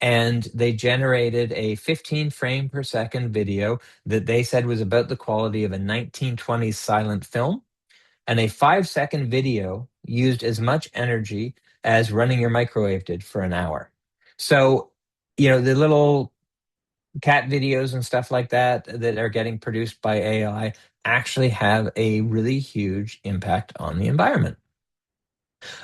And they generated a 15 frame per second video that they said was about the quality of a 1920s silent film, and a 5-second video used as much energy as running your microwave did for an hour. So, the little cat videos and stuff like that that are getting produced by AI actually have a really huge impact on the environment.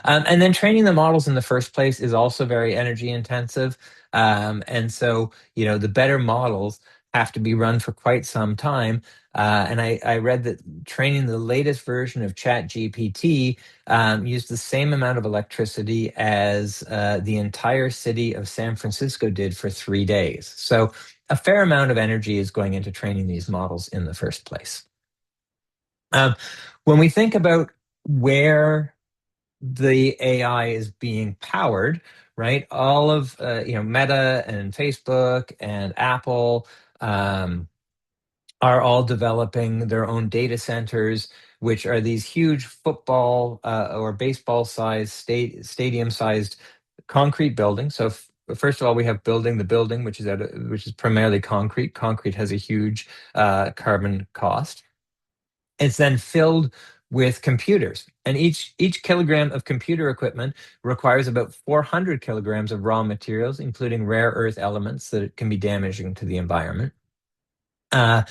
And then training the models in the first place is also very energy intensive. And so, the better models have to be run for quite some time. And I read that training the latest version of ChatGPT used the same amount of electricity as the entire city of San Francisco did for 3 days. So a fair amount of energy is going into training these models in the first place. Um, when we think about where the AI is being powered, right? All of Meta and Facebook and Apple um, are all developing their own data centers, which are these huge football or baseball sized stadium sized concrete buildings. So first of all, we have building the building, which is primarily concrete. Concrete has a huge carbon cost. It's then filled with computers, and each kilogram of computer equipment requires about 400 kilograms of raw materials, including rare earth elements that can be damaging to the environment. Uh,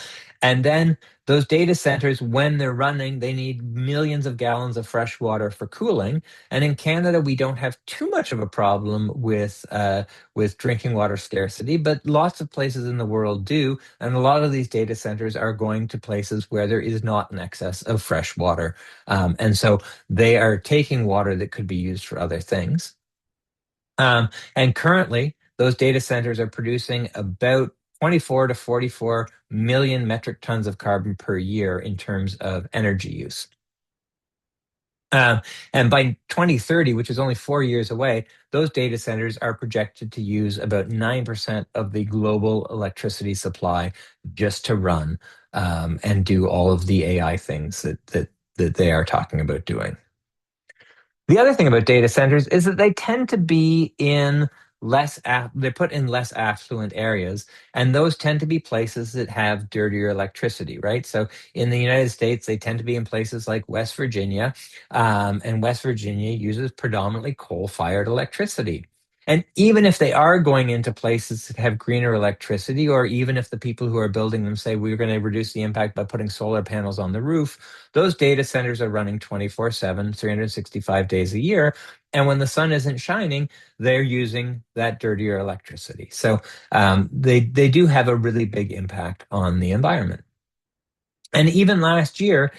and then those data centers, when they're running, they need millions of gallons of fresh water for cooling. And in Canada, we don't have too much of a problem with drinking water scarcity, but lots of places in the world do. And a lot of these data centers are going to places where there is not an excess of fresh water. And so they are taking water that could be used for other things. And currently, those data centers are producing about 24 to 44 million metric tons of carbon per year in terms of energy use. Um, and by 2030, which is only 4 years away, those data centers are projected to use about 9% of the global electricity supply just to run and do all of the AI things that they are talking about doing. The other thing about data centers is that they tend to be in they're put in less affluent areas, and those tend to be places that have dirtier electricity, right? So in the United States, they tend to be in places like West Virginia, and West Virginia uses predominantly coal-fired electricity. And even if they are going into places that have greener electricity, or even if the people who are building them say we're going to reduce the impact by putting solar panels on the roof, those data centers are running 24/7, 365 days a year. And when the sun isn't shining, they're using that dirtier electricity. So they do have a really big impact on the environment. And even last year,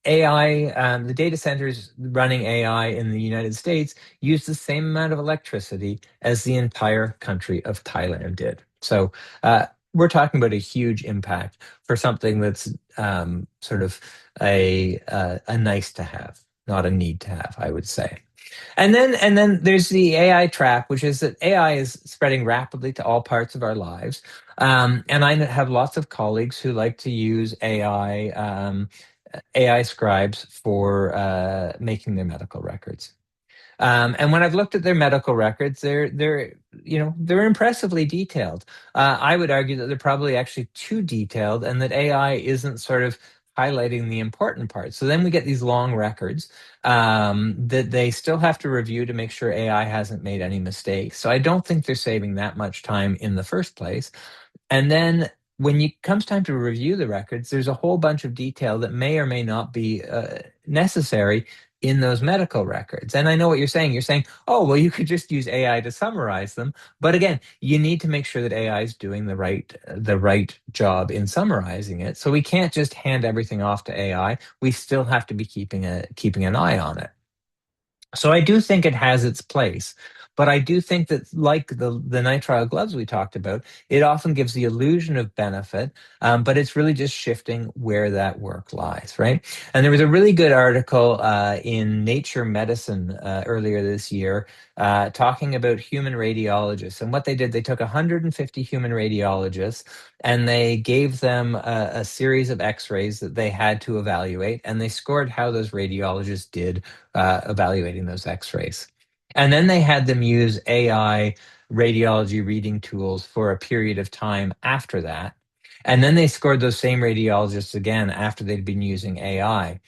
AI, the data centers running AI in the United States used the same amount of electricity as the entire country of Thailand did. So we're talking about a huge impact for something that's sort of a nice to have, not a need to have, I would say. And then there's the AI trap, which is that AI is spreading rapidly to all parts of our lives. And I have lots of colleagues who like to use AI scribes for making their medical records. And when I've looked at their medical records, they're impressively detailed. I would argue that they're probably actually too detailed, and that AI isn't sort of highlighting the important parts. So then we get these long records that they still have to review to make sure AI hasn't made any mistakes. So I don't think they're saving that much time in the first place. And then when it comes time to review the records, there's a whole bunch of detail that may or may not be necessary in those medical records. And I know what you're saying. You're saying, oh, well, you could just use AI to summarize them. But again, you need to make sure that AI is doing the right job in summarizing it. So we can't just hand everything off to AI. We still have to be keeping an eye on it. So I do think it has its place, but I do think that, like the nitrile gloves we talked about, it often gives the illusion of benefit, but it's really just shifting where that work lies, right? And there was a really good article in Nature Medicine earlier this year talking about human radiologists. And what they did, they took 150 human radiologists and they gave them a series of X-rays that they had to evaluate, and they scored how those radiologists did evaluating those X-rays. And then they had them use AI radiology reading tools for a period of time after that. And then they scored those same radiologists again after they'd been using AI.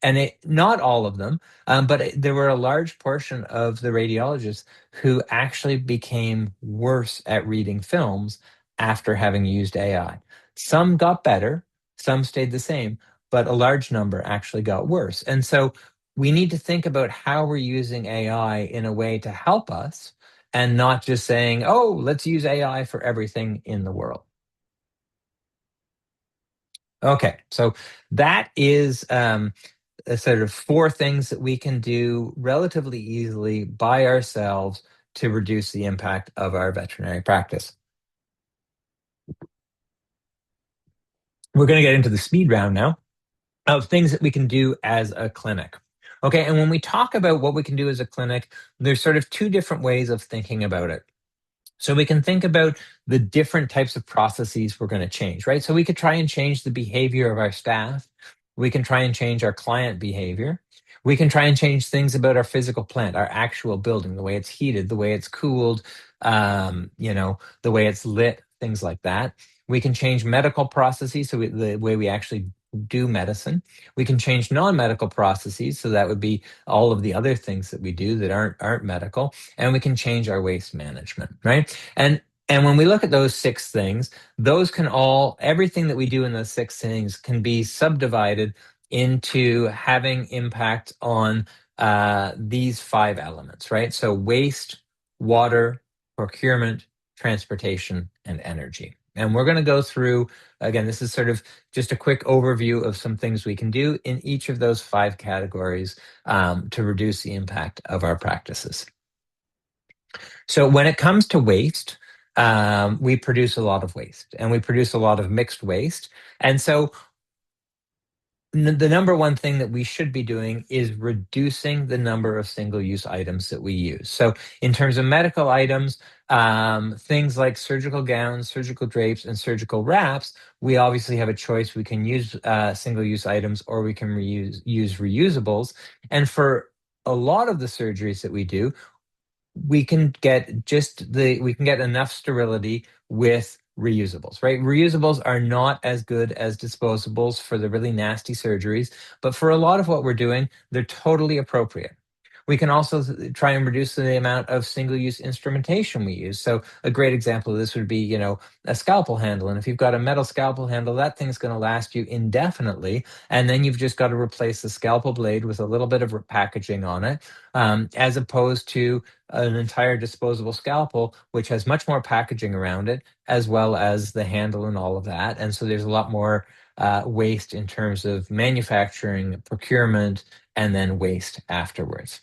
And not all of them, but there were a large portion of the radiologists who actually became worse at reading films after having used AI. Some got better, some stayed the same, but a large number actually got worse. And so we need to think about how we're using AI in a way to help us, and not just saying, oh, let's use AI for everything in the world. Okay, so that is sort of four things that we can do relatively easily by ourselves to reduce the impact of our veterinary practice. We're going to get into the speed round now of things that we can do as a clinic. Okay, and when we talk about what we can do as a clinic, there's sort of two different ways of thinking about it. So we can think about the different types of processes we're going to change, right? So we could try and change the behavior of our staff. We can try and change our client behavior. We can try and change things about our physical plant, our actual building, the way it's heated, the way it's cooled, the way it's lit, things like that. We can change medical processes, so the way we actually do medicine. We can change non-medical processes, so that would be all of the other things that we do that aren't medical, and we can change our waste management, right? And when we look at those six things, those can all, everything that we do in those six things can be subdivided into having impact on these five elements, right? So waste, water, procurement, transportation, and energy. And we're going to go through, again, this is sort of just a quick overview of some things we can do in each of those five categories to reduce the impact of our practices. So when it comes to waste, we produce a lot of waste, and we produce a lot of mixed waste. And so the number one thing that we should be doing is reducing the number of single-use items that we use. So in terms of medical items, things like surgical gowns, surgical drapes, and surgical wraps, we obviously have a choice. We can use single-use items, or we can use reusables. And for a lot of the surgeries that we do, we can get enough sterility with reusables, right? Reusables are not as good as disposables for the really nasty surgeries, but for a lot of what we're doing, they're totally appropriate. We can also try and reduce the amount of single-use instrumentation we use. So a great example of this would be, a scalpel handle. And if you've got a metal scalpel handle, that thing's going to last you indefinitely. And then you've just got to replace the scalpel blade with a little bit of packaging on it, as opposed to an entire disposable scalpel, which has much more packaging around it, as well as the handle and all of that. And so there's a lot more waste in terms of manufacturing, procurement, and then waste afterwards.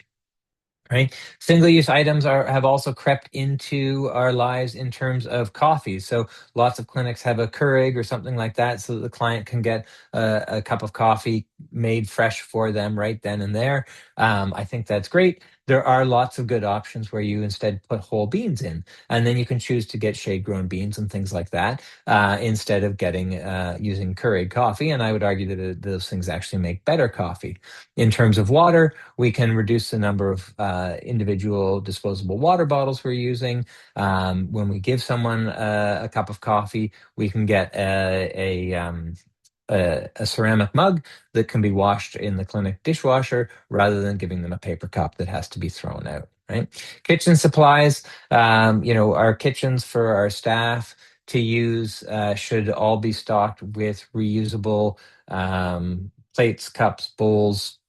Right. Single-use items have also crept into our lives in terms of coffee. So lots of clinics have a Keurig or something like that, so that the client can get a cup of coffee made fresh for them right then and there. I think that's great. There are lots of good options where you instead put whole beans in, and then you can choose to get shade-grown beans and things like that instead of using Keurig coffee. And I would argue that those things actually make better coffee. In terms of water, we can reduce the number of individual disposable water bottles we're using. When we give someone a cup of coffee, we can get a ceramic mug that can be washed in the clinic dishwasher rather than giving them a paper cup that has to be thrown out. Right? Kitchen supplies, our kitchens for our staff to use should all be stocked with reusable plates, cups, bowls,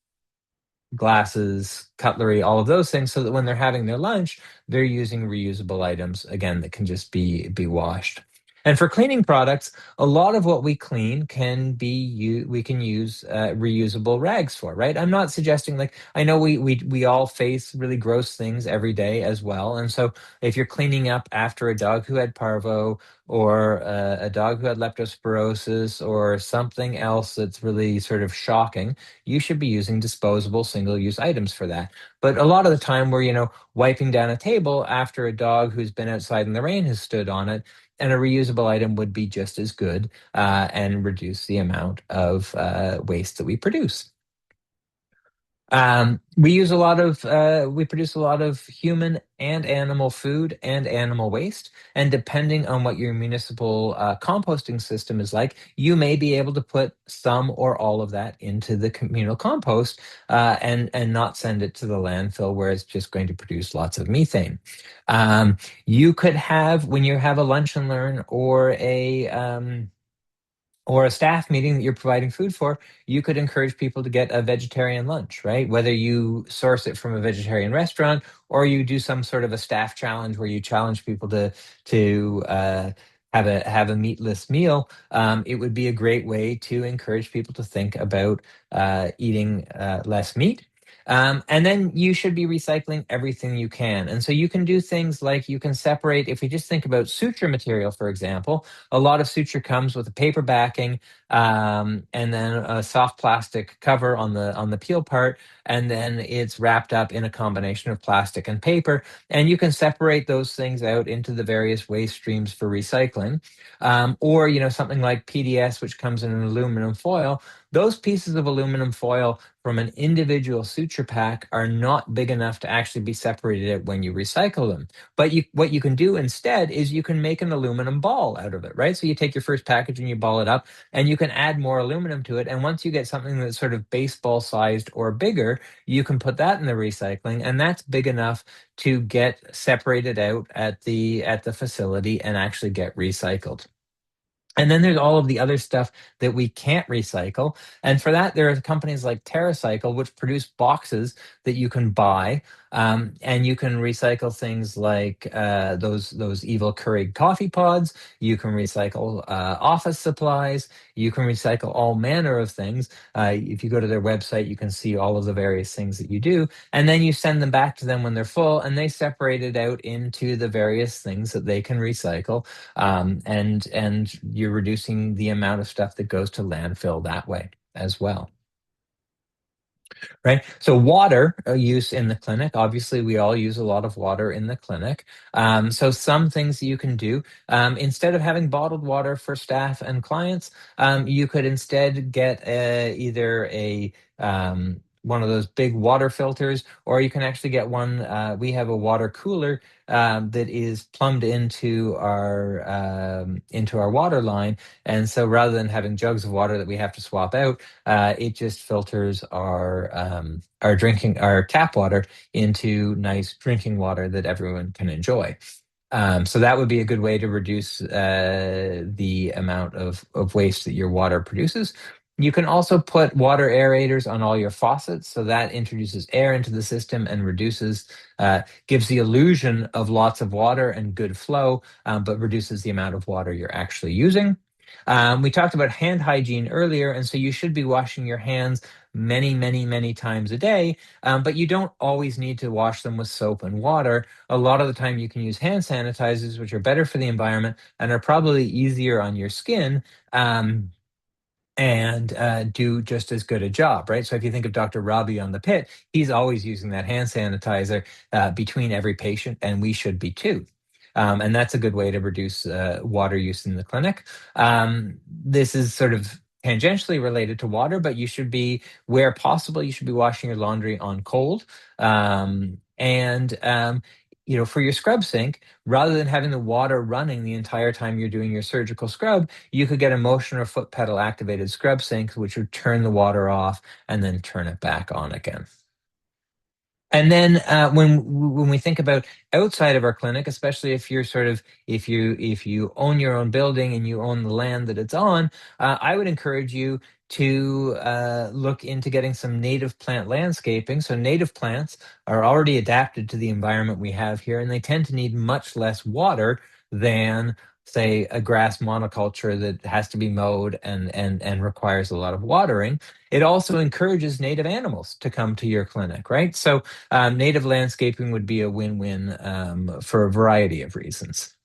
glasses, cutlery, all of those things, so that when they're having their lunch, they're using reusable items again that can just be washed. And for cleaning products, a lot of what we clean we can use reusable rags for, right? I'm not suggesting, like, I know we all face really gross things every day as well. And so if you're cleaning up after a dog who had parvo, or a dog who had leptospirosis, or something else that's really sort of shocking, you should be using disposable single-use items for that. But a lot of the time we're, wiping down a table after a dog who's been outside in the rain has stood on it, and a reusable item would be just as good and reduce the amount of waste that we produce. We produce a lot of human and animal food and animal waste. And depending on what your municipal composting system is like, you may be able to put some or all of that into the communal compost and not send it to the landfill where it's just going to produce lots of methane. You could have, when you have a lunch and learn or a staff meeting that you're providing food for, you could encourage people to get a vegetarian lunch, right? Whether you source it from a vegetarian restaurant, or you do some sort of a staff challenge where you challenge people to have a meatless meal. It would be a great way to encourage people to think about eating less meat. And then you should be recycling everything you can. And so you can do things like you can separate, if we just think about suture material, for example, a lot of suture comes with a paper backing, and then a soft plastic cover on the peel part, and then it's wrapped up in a combination of plastic and paper. And you can separate those things out into the various waste streams for recycling. Or, something like PDS, which comes in an aluminum foil. Those pieces of aluminum foil from an individual suture pack are not big enough to actually be separated out when you recycle them. But what you can do instead is you can make an aluminum ball out of it, right? So you take your first package and you ball it up, and you can add more aluminum to it. And once you get something that's sort of baseball sized or bigger, you can put that in the recycling, and that's big enough to get separated out at the facility and actually get recycled. And then there's all of the other stuff that we can't recycle. And for that, there are companies like TerraCycle, which produce boxes that you can buy. And you can recycle things like those evil Keurig coffee pods. You can recycle office supplies. You can recycle all manner of things. If you go to their website, you can see all of the various things that you do. And then you send them back to them when they're full, and they separate it out into the various things that they can recycle. And you're reducing the amount of stuff that goes to landfill that way as well. Right. So water use in the clinic. Obviously, we all use a lot of water in the clinic. So some things you can do instead of having bottled water for staff and clients, you could instead get either a one of those big water filters, or you can actually get one. We have a water cooler that is plumbed into our water line, and so rather than having jugs of water that we have to swap out, it just filters our tap water into nice drinking water that everyone can enjoy. So that would be a good way to reduce the amount of waste that your water produces. You can also put water aerators on all your faucets, so that introduces air into the system and gives the illusion of lots of water and good flow, but reduces the amount of water you're actually using. We talked about hand hygiene earlier, and so you should be washing your hands many, many, many times a day, but you don't always need to wash them with soap and water. A lot of the time, you can use hand sanitizers, which are better for the environment and are probably easier on your skin. And do just as good a job, right? So if you think of Dr. Robbie on the pit, he's always using that hand sanitizer between every patient, and we should be too. And that's a good way to reduce water use in the clinic. This is sort of tangentially related to water, but where possible, you should be washing your laundry on cold. And for your scrub sink, rather than having the water running the entire time you're doing your surgical scrub, you could get a motion or foot pedal activated scrub sink, which would turn the water off and then turn it back on again. And then when we think about outside of our clinic, especially if you own your own building and you own the land that it's on, I would encourage you to look into getting some native plant landscaping. So native plants are already adapted to the environment we have here, and they tend to need much less water than, say, a grass monoculture that has to be mowed and requires a lot of watering. It also encourages native animals to come to your clinic, right? So native landscaping would be a win-win for a variety of reasons.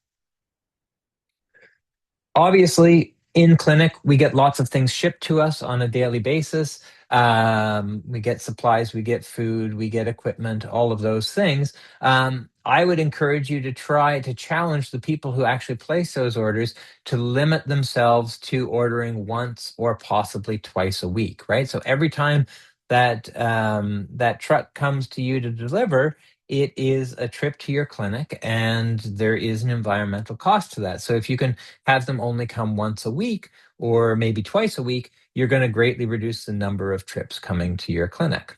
Obviously, in clinic, we get lots of things shipped to us on a daily basis. We get supplies, we get food, we get equipment, all of those things. I would encourage you to try to challenge the people who actually place those orders to limit themselves to ordering once or possibly twice a week, right? So every time that truck comes to you to deliver, it is a trip to your clinic, and there is an environmental cost to that. So if you can have them only come once a week or maybe twice a week, you're going to greatly reduce the number of trips coming to your clinic.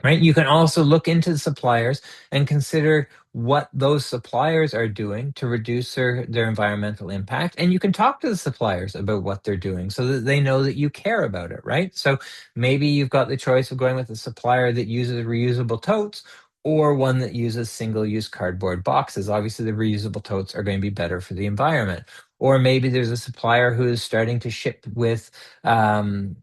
Right? You can also look into the suppliers and consider what those suppliers are doing to reduce their environmental impact. And you can talk to the suppliers about what they're doing so that they know that you care about it, right? So maybe you've got the choice of going with a supplier that uses reusable totes or one that uses single-use cardboard boxes. Obviously, the reusable totes are going to be better for the environment. Or maybe there's a supplier who is starting to ship with a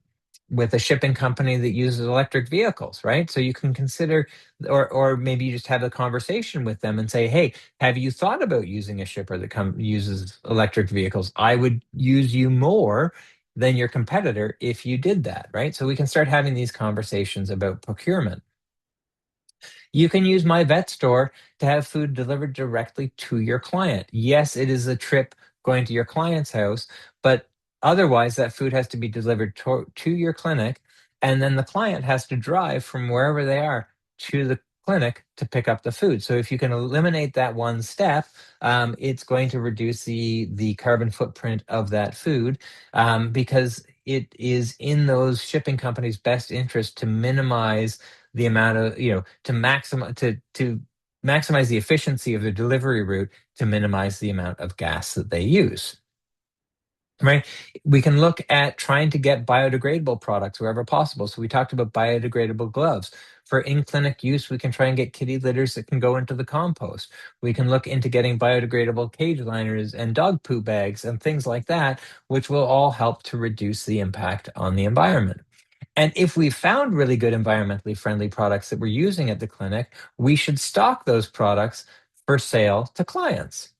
shipping company that uses electric vehicles, right? So you can consider, or maybe you just have a conversation with them and say, "Hey, have you thought about using a shipper that uses electric vehicles? I would use you more than your competitor if you did that, right? So we can start having these conversations about procurement. You can use My Vet Store to have food delivered directly to your client. Yes, it is a trip going to your client's house, but otherwise that food has to be delivered to your clinic, and then the client has to drive from wherever they are to the clinic to pick up the food. So if you can eliminate that one step, it's going to reduce the carbon footprint of that food, because it is in those shipping companies' best interest to minimize the amount of, to maximize the efficiency of the delivery route to minimize the amount of gas that they use. Right. We can look at trying to get biodegradable products wherever possible. So we talked about biodegradable gloves. For in-clinic use, we can try and get kitty litters that can go into the compost. We can look into getting biodegradable cage liners and dog poo bags and things like that, which will all help to reduce the impact on the environment. And if we found really good environmentally friendly products that we're using at the clinic, we should stock those products for sale to clients.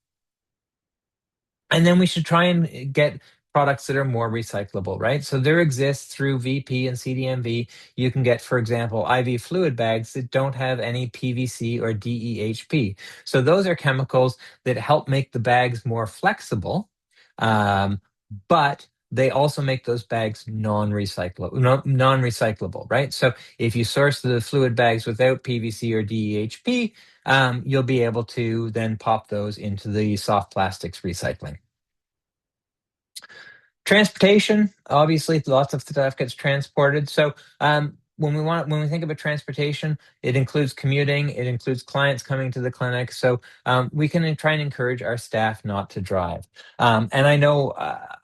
And then we should try and get products that are more recyclable, right? So there exists through VP and CDMV, you can get, for example, IV fluid bags that don't have any PVC or DEHP. So those are chemicals that help make the bags more flexible, but they also make those bags non-recyclable, right? So if you source the fluid bags without PVC or DEHP, you'll be able to then pop those into the soft plastics recycling. Transportation, obviously, lots of stuff gets transported. So when we think about transportation, it includes commuting, it includes clients coming to the clinic. So we can try and encourage our staff not to drive. And I know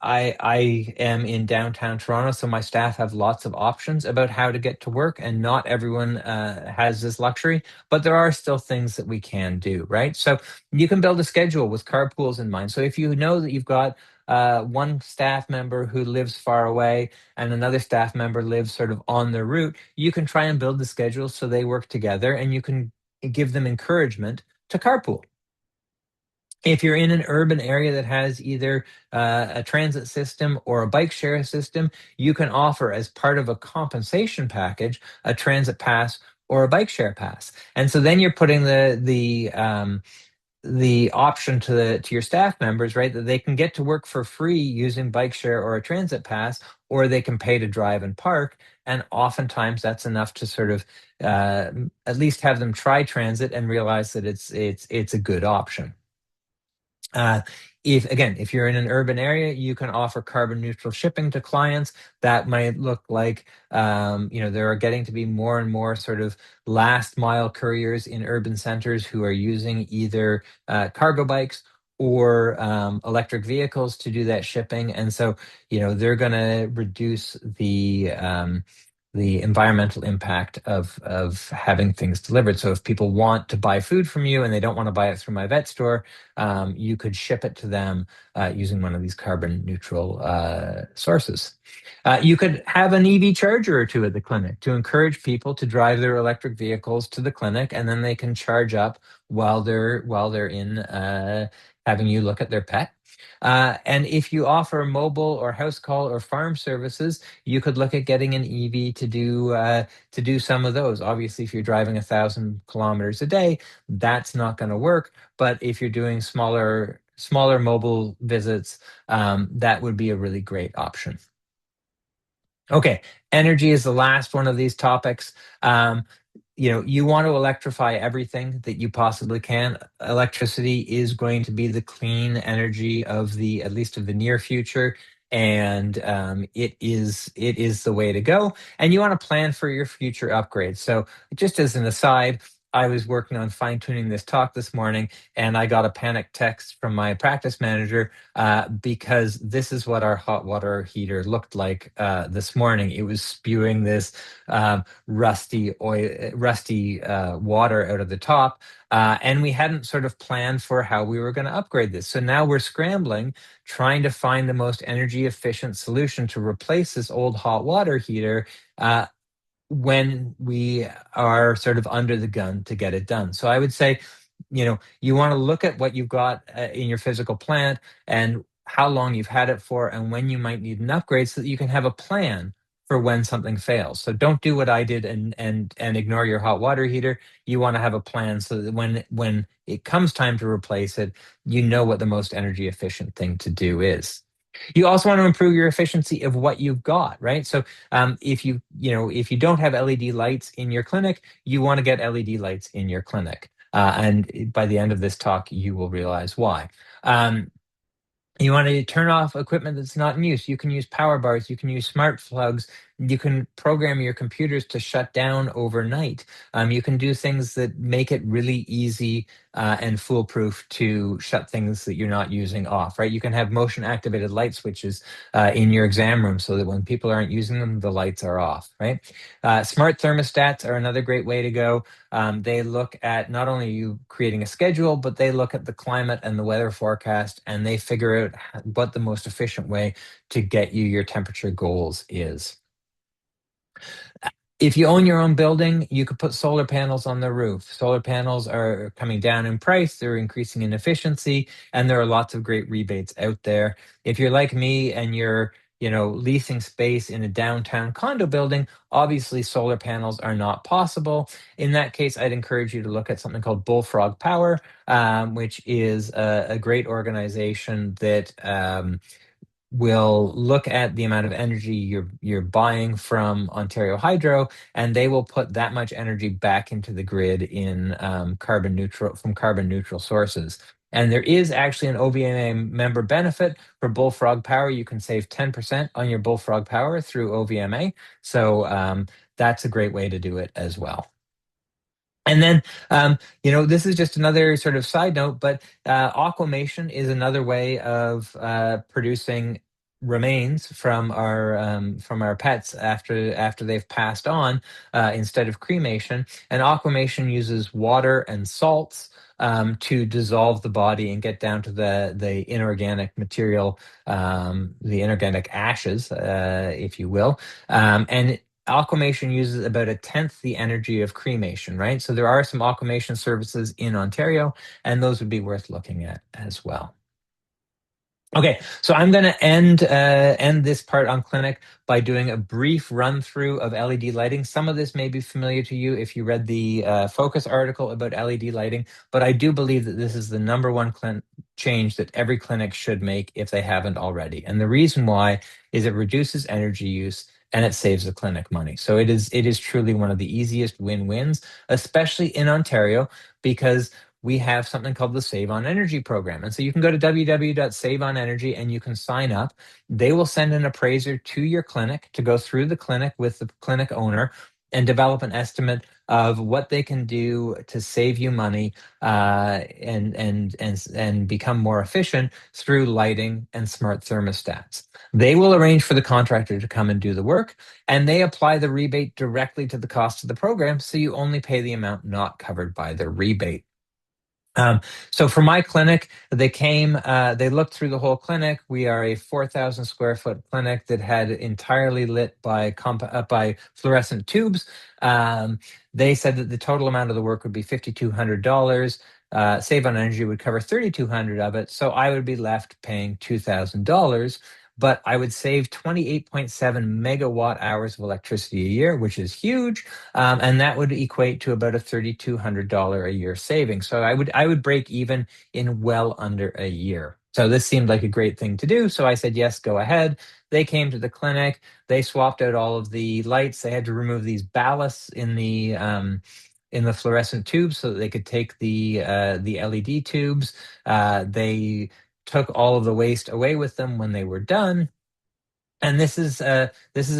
I am in downtown Toronto, so my staff have lots of options about how to get to work, and not everyone has this luxury, but there are still things that we can do, right? So you can build a schedule with carpools in mind. So if you know that you've got one staff member who lives far away and another staff member lives sort of on the route, you can try and build the schedule so they work together, and you can give them encouragement to carpool. If you're in an urban area that has either a transit system or a bike share system, you can offer, as part of a compensation package, a transit pass or a bike share pass. And so then you're putting the option to your staff members, right, that they can get to work for free using bike share or a transit pass, or they can pay to drive and park. And oftentimes that's enough to sort of at least have them try transit and realize that it's a good option. If you're in an urban area, you can offer carbon neutral shipping to clients. That might look like, there are getting to be more and more sort of last mile couriers in urban centers who are using either cargo bikes or electric vehicles to do that shipping. And so, they're going to reduce the environmental impact of having things delivered. So if people want to buy food from you and they don't want to buy it through My Vet Store, you could ship it to them using one of these carbon neutral sources. You could have an EV charger or two at the clinic to encourage people to drive their electric vehicles to the clinic, and then they can charge up while they're in having you look at their pet. And if you offer mobile or house call or farm services, you could look at getting an EV to do some of those. Obviously, if you're driving 1,000 kilometers a day, that's not going to work. But if you're doing smaller mobile visits, that would be a really great option. Okay, energy is the last one of these topics. You want to electrify everything that you possibly can. Electricity is going to be the clean energy of at least of the near future, and it is the way to go. And you want to plan for your future upgrades. So, just as an aside, I was working on fine tuning this talk this morning, and I got a panic text from my practice manager because this is what our hot water heater looked like this morning. It was spewing this rusty water out of the top. And we hadn't sort of planned for how we were going to upgrade this. So now we're scrambling, trying to find the most energy efficient solution to replace this old hot water heater when we are sort of under the gun to get it done. So I would say, you want to look at what you've got in your physical plant and how long you've had it for, and when you might need an upgrade so that you can have a plan for when something fails. So don't do what I did and ignore your hot water heater. You want to have a plan so that when it comes time to replace it, you know what the most energy efficient thing to do is. You also want to improve your efficiency of what you've got, right? So if if you don't have LED lights in your clinic, you want to get LED lights in your clinic. And by the end of this talk, you will realize why. Um, you want to turn off equipment that's not in use. You can use power bars, you can use smart plugs, you can program your computers to shut down overnight. You can do things that make it really easy and foolproof to shut things that you're not using off, right? You can have motion activated light switches in your exam room so that when people aren't using them, the lights are off, right? Smart thermostats are another great way to go. They look at not only you creating a schedule, but they look at the climate and the weather forecast, and they figure out what the most efficient way to get you your temperature goals is. If you own your own building, you could put solar panels on the roof. Solar panels are coming down in price, they're increasing in efficiency, and there are lots of great rebates out there. If you're like me and you're leasing space in a downtown condo building, obviously solar panels are not possible. In that case, I'd encourage you to look at something called Bullfrog Power, which is a great organization that will look at the amount of energy you're buying from Ontario Hydro, and they will put that much energy back into the grid in carbon neutral sources. And there is actually an OVMA member benefit for Bullfrog Power. You can save 10% on your Bullfrog Power through OVMA. So that's a great way to do it as well. And then, this is just another sort of side note, but aquamation is another way of producing remains from our pets after they've passed on, instead of cremation. And aquamation uses water and salts to dissolve the body and get down to the inorganic material, the inorganic ashes, if you will. And aquamation uses about a tenth the energy of cremation, right? So there are some aquamation services in Ontario, and those would be worth looking at as well. Okay, so I'm going to end this part on clinic by doing a brief run through of LED lighting. Some of this may be familiar to you if you read the Focus article about LED lighting, but I do believe that this is the number one change that every clinic should make if they haven't already. And the reason why is it reduces energy use and it saves the clinic money. So it is truly one of the easiest win-wins, especially in Ontario, because we have something called the Save on Energy program. And so you can go to www.saveonenergy and you can sign up. They will send an appraiser to your clinic to go through the clinic with the clinic owner and develop an estimate of what they can do to save you money, and become more efficient through lighting and smart thermostats. They will arrange for the contractor to come and do the work, and they apply the rebate directly to the cost of the program, so you only pay the amount not covered by the rebate. So for my clinic, they looked through the whole clinic. We are a 4,000 square foot clinic that had entirely lit by fluorescent tubes. They said that the total amount of the work would be $5,200. Save on Energy would cover 3,200 of it, so I would be left paying $2,000. But I would save 28.7 megawatt hours of electricity a year, which is huge. And that would equate to about a $3,200 a year saving. So I would break even in well under a year. So this seemed like a great thing to do. So I said, yes, go ahead. They came to the clinic. They swapped out all of the lights. They had to remove these ballasts in the fluorescent tubes so that they could take the LED tubes. They took all of the waste away with them when they were done. And this is a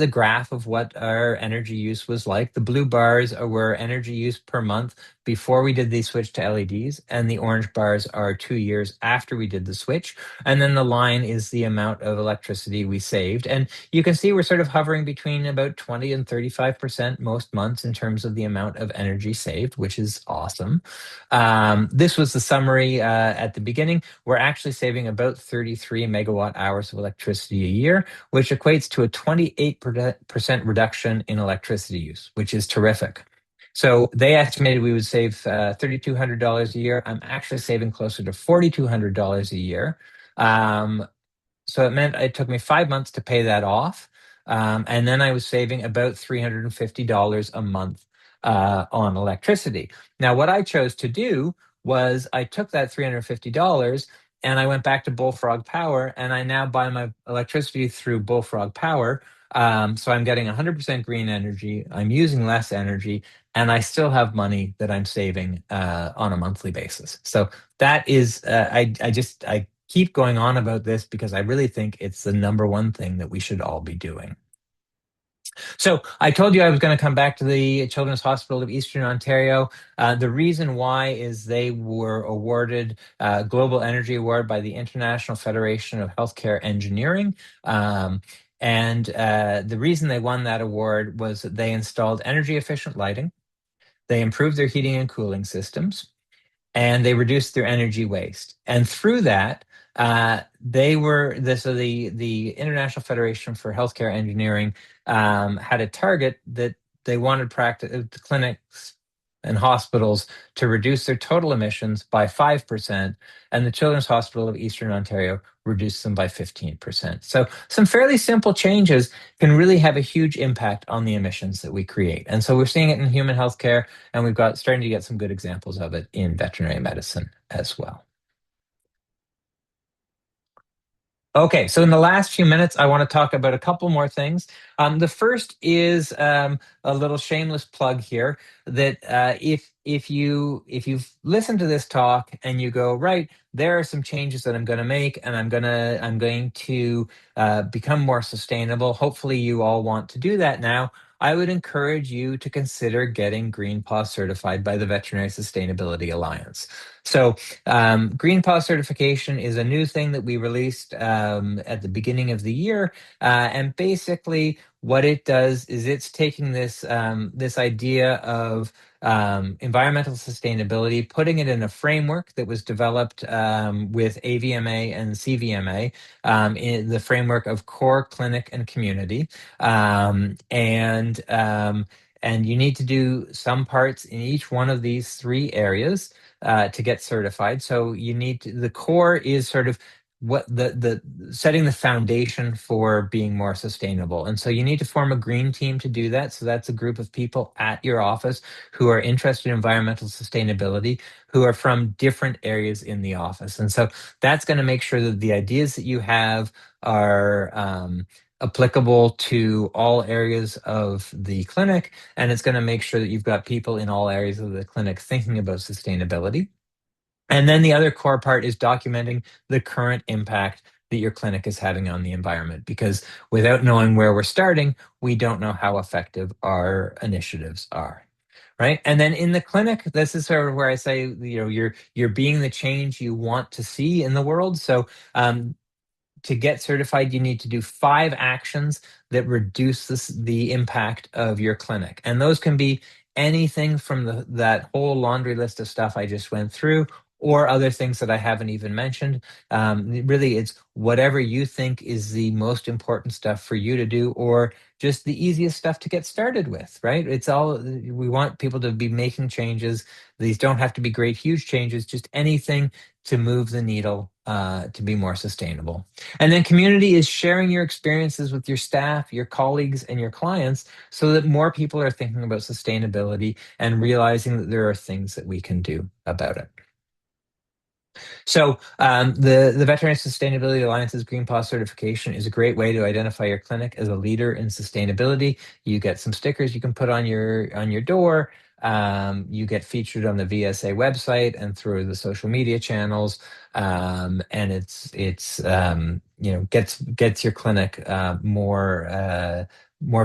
graph of what our energy use was like. The blue bars were energy use per month before we did the switch to LEDs, and the orange bars are 2 years after we did the switch. And then the line is the amount of electricity we saved. And you can see we're sort of hovering between about 20 and 35% most months in terms of the amount of energy saved, which is awesome. This was the summary at the beginning. We're actually saving about 33 megawatt hours of electricity a year, which equates to a 28% reduction in electricity use, which is terrific. So they estimated we would save $3,200 a year. I'm actually saving closer to $4,200 a year. So it meant it took me 5 months to pay that off. And then I was saving about $350 a month on electricity. Now, what I chose to do was I took that $350 and I went back to Bullfrog Power, and I now buy my electricity through Bullfrog Power. So I'm getting 100% green energy. I'm using less energy, and I still have money that I'm saving on a monthly basis. So that is, I keep going on about this because I really think it's the number one thing that we should all be doing. So I told you I was going to come back to the Children's Hospital of Eastern Ontario. The reason why is they were awarded a Global Energy Award by the International Federation of Healthcare Engineering. And the reason they won that award was that they installed energy efficient lighting, they improved their heating and cooling systems, and they reduced their energy waste. And through that, the International Federation for Healthcare Engineering had a target that they wanted practice clinics and hospitals to reduce their total emissions by 5%, and the Children's Hospital of Eastern Ontario reduced them by 15%. So some fairly simple changes can really have a huge impact on the emissions that we create. And so we're seeing it in human healthcare, and we've got starting to get some good examples of it in veterinary medicine as well. Okay, so in the last few minutes, I want to talk about a couple more things. The first is a little shameless plug here that if you've listened to this talk and you go, right, there are some changes that I'm going to make, and I'm going to become more sustainable. Hopefully, you all want to do that now. I would encourage you to consider getting Green Paw certified by the Veterinary Sustainability Alliance. So Green Paw certification is a new thing that we released at the beginning of the year, and basically what it does is it's taking this idea of environmental sustainability, putting it in a framework that was developed with AVMA and CVMA, in the framework of core, clinic, and community, and you need to do some parts in each one of these three areas to get certified. So you need to, the core is sort of what the setting the foundation for being more sustainable. And so you need to form a green team to do that. So that's a group of people at your office who are interested in environmental sustainability, who are from different areas in the office. And so that's going to make sure that the ideas that you have are applicable to all areas of the clinic, and it's going to make sure that you've got people in all areas of the clinic thinking about sustainability. And then the other core part is documenting the current impact that your clinic is having on the environment, because without knowing where we're starting, we don't know how effective our initiatives are. Right. And then in the clinic, this is sort of where I say, you're being the change you want to see in the world. So to get certified, you need to do 5 actions that reduce the impact of your clinic. And those can be anything from that whole laundry list of stuff I just went through, or other things that I haven't even mentioned. Really, it's whatever you think is the most important stuff for you to do, or just the easiest stuff to get started with, right? It's all, we want people to be making changes. These don't have to be great, huge changes, just anything to move the needle to be more sustainable. And then community is sharing your experiences with your staff, your colleagues, and your clients so that more people are thinking about sustainability and realizing that there are things that we can do about it. So the Veterinary Sustainability Alliance's Green Paw certification is a great way to identify your clinic as a leader in sustainability. You get some stickers you can put on your door. You get featured on the VSA website and through the social media channels, and gets your clinic more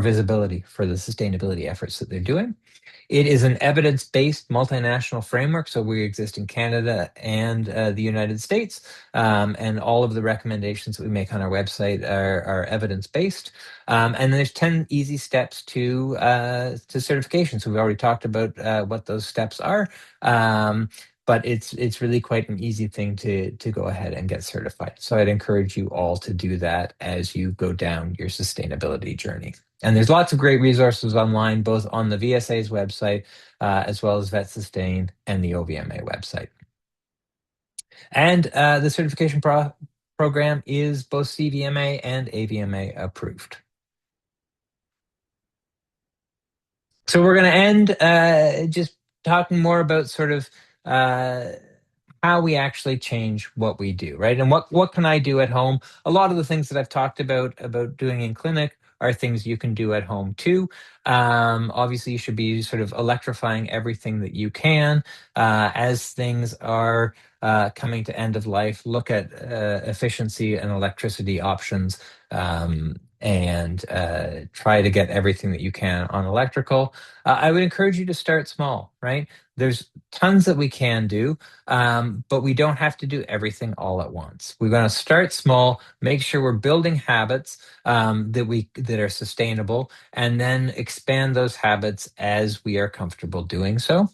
visibility for the sustainability efforts that they're doing. It is an evidence-based multinational framework, so we exist in Canada and the United States, and all of the recommendations that we make on our website are evidence-based. And there's 10 easy steps to certification. So we've already talked about what those steps are, but it's really quite an easy thing to go ahead and get certified. So I'd encourage you all to do that as you go down your sustainability journey. And there's lots of great resources online, both on the VSA's website, as well as VetSustain and the OVMA website. And the certification program is both CVMA and AVMA approved. So we're going to end just talking more about sort of uh, how we actually change what we do, right? And what can I do at home? A lot of the things that I've talked about doing in clinic are things you can do at home too. Obviously, you should be sort of electrifying everything that you can as things are coming to end of life. Look at efficiency and electricity options. And try to get everything that you can on electrical. I would encourage you to start small, right? There's tons that we can do, but we don't have to do everything all at once. We're going to start small, make sure we're building habits that are sustainable, and then expand those habits as we are comfortable doing so.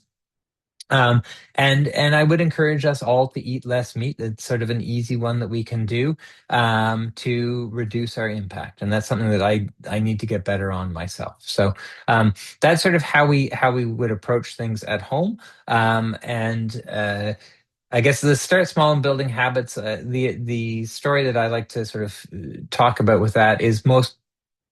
Um, and I would encourage us all to eat less meat. It's sort of an easy one that we can do to reduce our impact, and that's something that I need to get better on myself. So that's sort of how we would approach things at home. And I guess the start small and building habits. The story that I like to sort of talk about with that is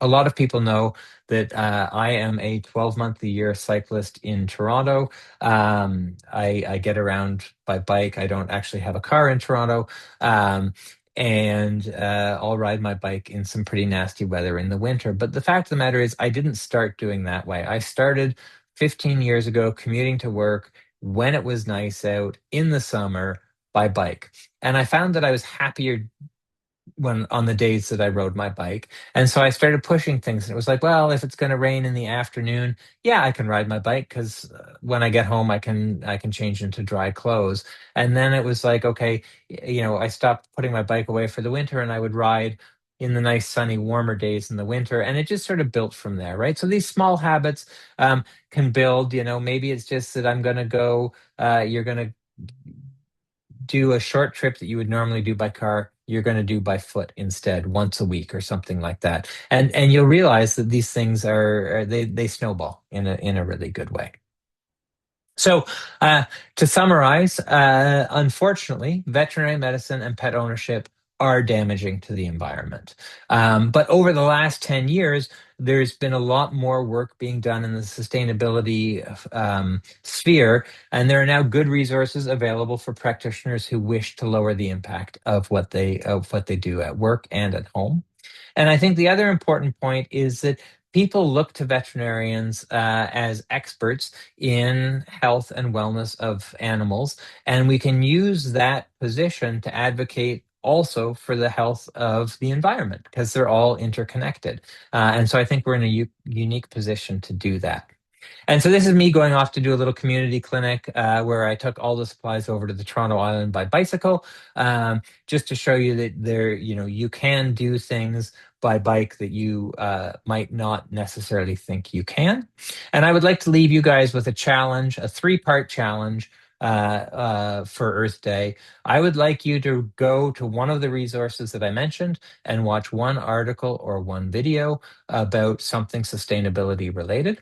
a lot of people know that I am a 12-month a year cyclist in Toronto. I get around by bike. I don't actually have a car in Toronto. And I'll ride my bike in some pretty nasty weather in the winter. But the fact of the matter is, I didn't start doing that way. I started 15 years ago commuting to work when it was nice out in the summer by bike. And I found that I was happier when on the days that I rode my bike. And so I started pushing things. And it was like, well, if it's going to rain in the afternoon, yeah, I can ride my bike because when I get home, I can change into dry clothes. And then it was like, okay, I stopped putting my bike away for the winter, and I would ride in the nice sunny warmer days in the winter, and it just sort of built from there, right? So these small habits can build. Maybe it's just that I'm going to go you're going to do a short trip that you would normally do by car, you're going to do by foot instead once a week or something like that. And you'll realize that these things they snowball in a really good way. So, to summarize, unfortunately, veterinary medicine and pet ownership are damaging to the environment. But over the last 10 years, there's been a lot more work being done in the sustainability sphere, and there are now good resources available for practitioners who wish to lower the impact of what they do at work and at home. And I think the other important point is that people look to veterinarians as experts in health and wellness of animals, and we can use that position to advocate also for the health of the environment because they're all interconnected. And so I think we're in a unique position to do that. And so this is me going off to do a little community clinic where I took all the supplies over to the Toronto Island by bicycle, just to show you that you can do things by bike that you might not necessarily think you can. And I would like to leave you guys with a challenge, a three-part challenge for Earth Day. I would like you to go to one of the resources that I mentioned and watch one article or one video about something sustainability related.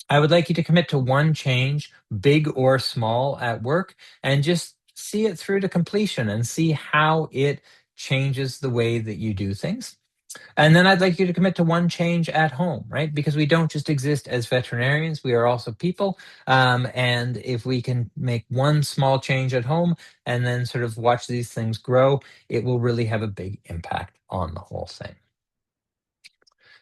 I would like you to commit to one change, big or small, at work, and just see it through to completion and see how it changes the way that you do things. And then I'd like you to commit to one change at home, right? Because we don't just exist as veterinarians, we are also people. And if we can make one small change at home and then sort of watch these things grow, it will really have a big impact on the whole thing.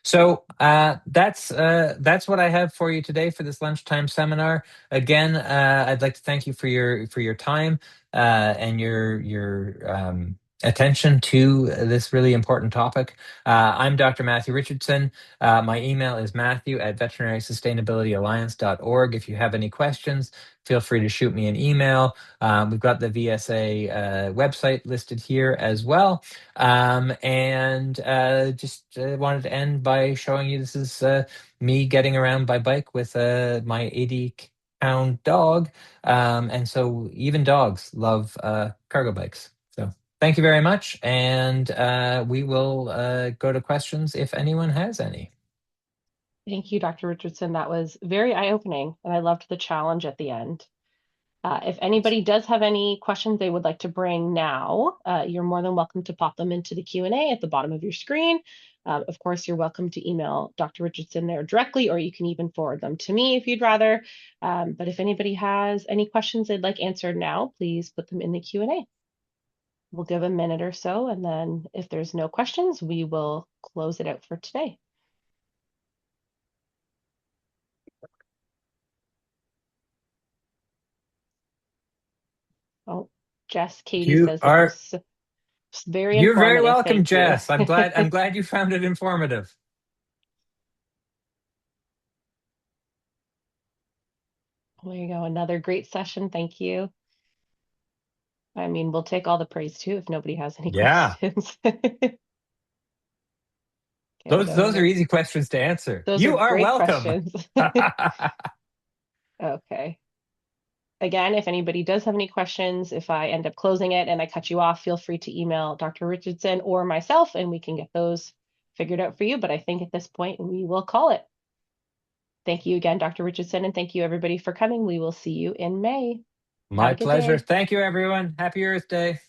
So that's what I have for you today for this lunchtime seminar. Again, I'd like to thank you for your time and your attention to this really important topic. I'm Dr. Matthew Richardson. My email is matthew@veterinarysustainabilityalliance.org. If you have any questions, feel free to shoot me an email. We've got the VSA website listed here as well. And just wanted to end by showing you this is me getting around by bike with my 80-pound dog. And so even dogs love cargo bikes. So thank you very much. And we will go to questions if anyone has any. Thank you, Dr. Richardson. That was very eye-opening, and I loved the challenge at the end. If anybody does have any questions they would like to bring now, you're more than welcome to pop them into the Q&A at the bottom of your screen. Of course, you're welcome to email Dr. Richardson there directly, or you can even forward them to me if you'd rather. But if anybody has any questions they'd like answered now, please put them in the Q&A. We'll give a minute or so, and then if there's no questions, we will close it out for today. Oh, Jess, Katie You says this are was very you're very informative. welcome, Thank you. Jess. I'm glad you found it informative. There you go. Another great session. Thank you. I mean, we'll take all the praise too if nobody has any Yeah. questions. Okay, Those are easy questions to answer. those are You are great welcome. questions. Okay. Again, if anybody does have any questions, if I end up closing it and I cut you off, feel free to email Dr. Richardson or myself and we can get those figured out for you. But I think at this point we will call it. Thank you again, Dr. Richardson, and thank you everybody for coming. We will see you in May. Have My a good pleasure. day. Thank you, everyone. Happy Earth Day.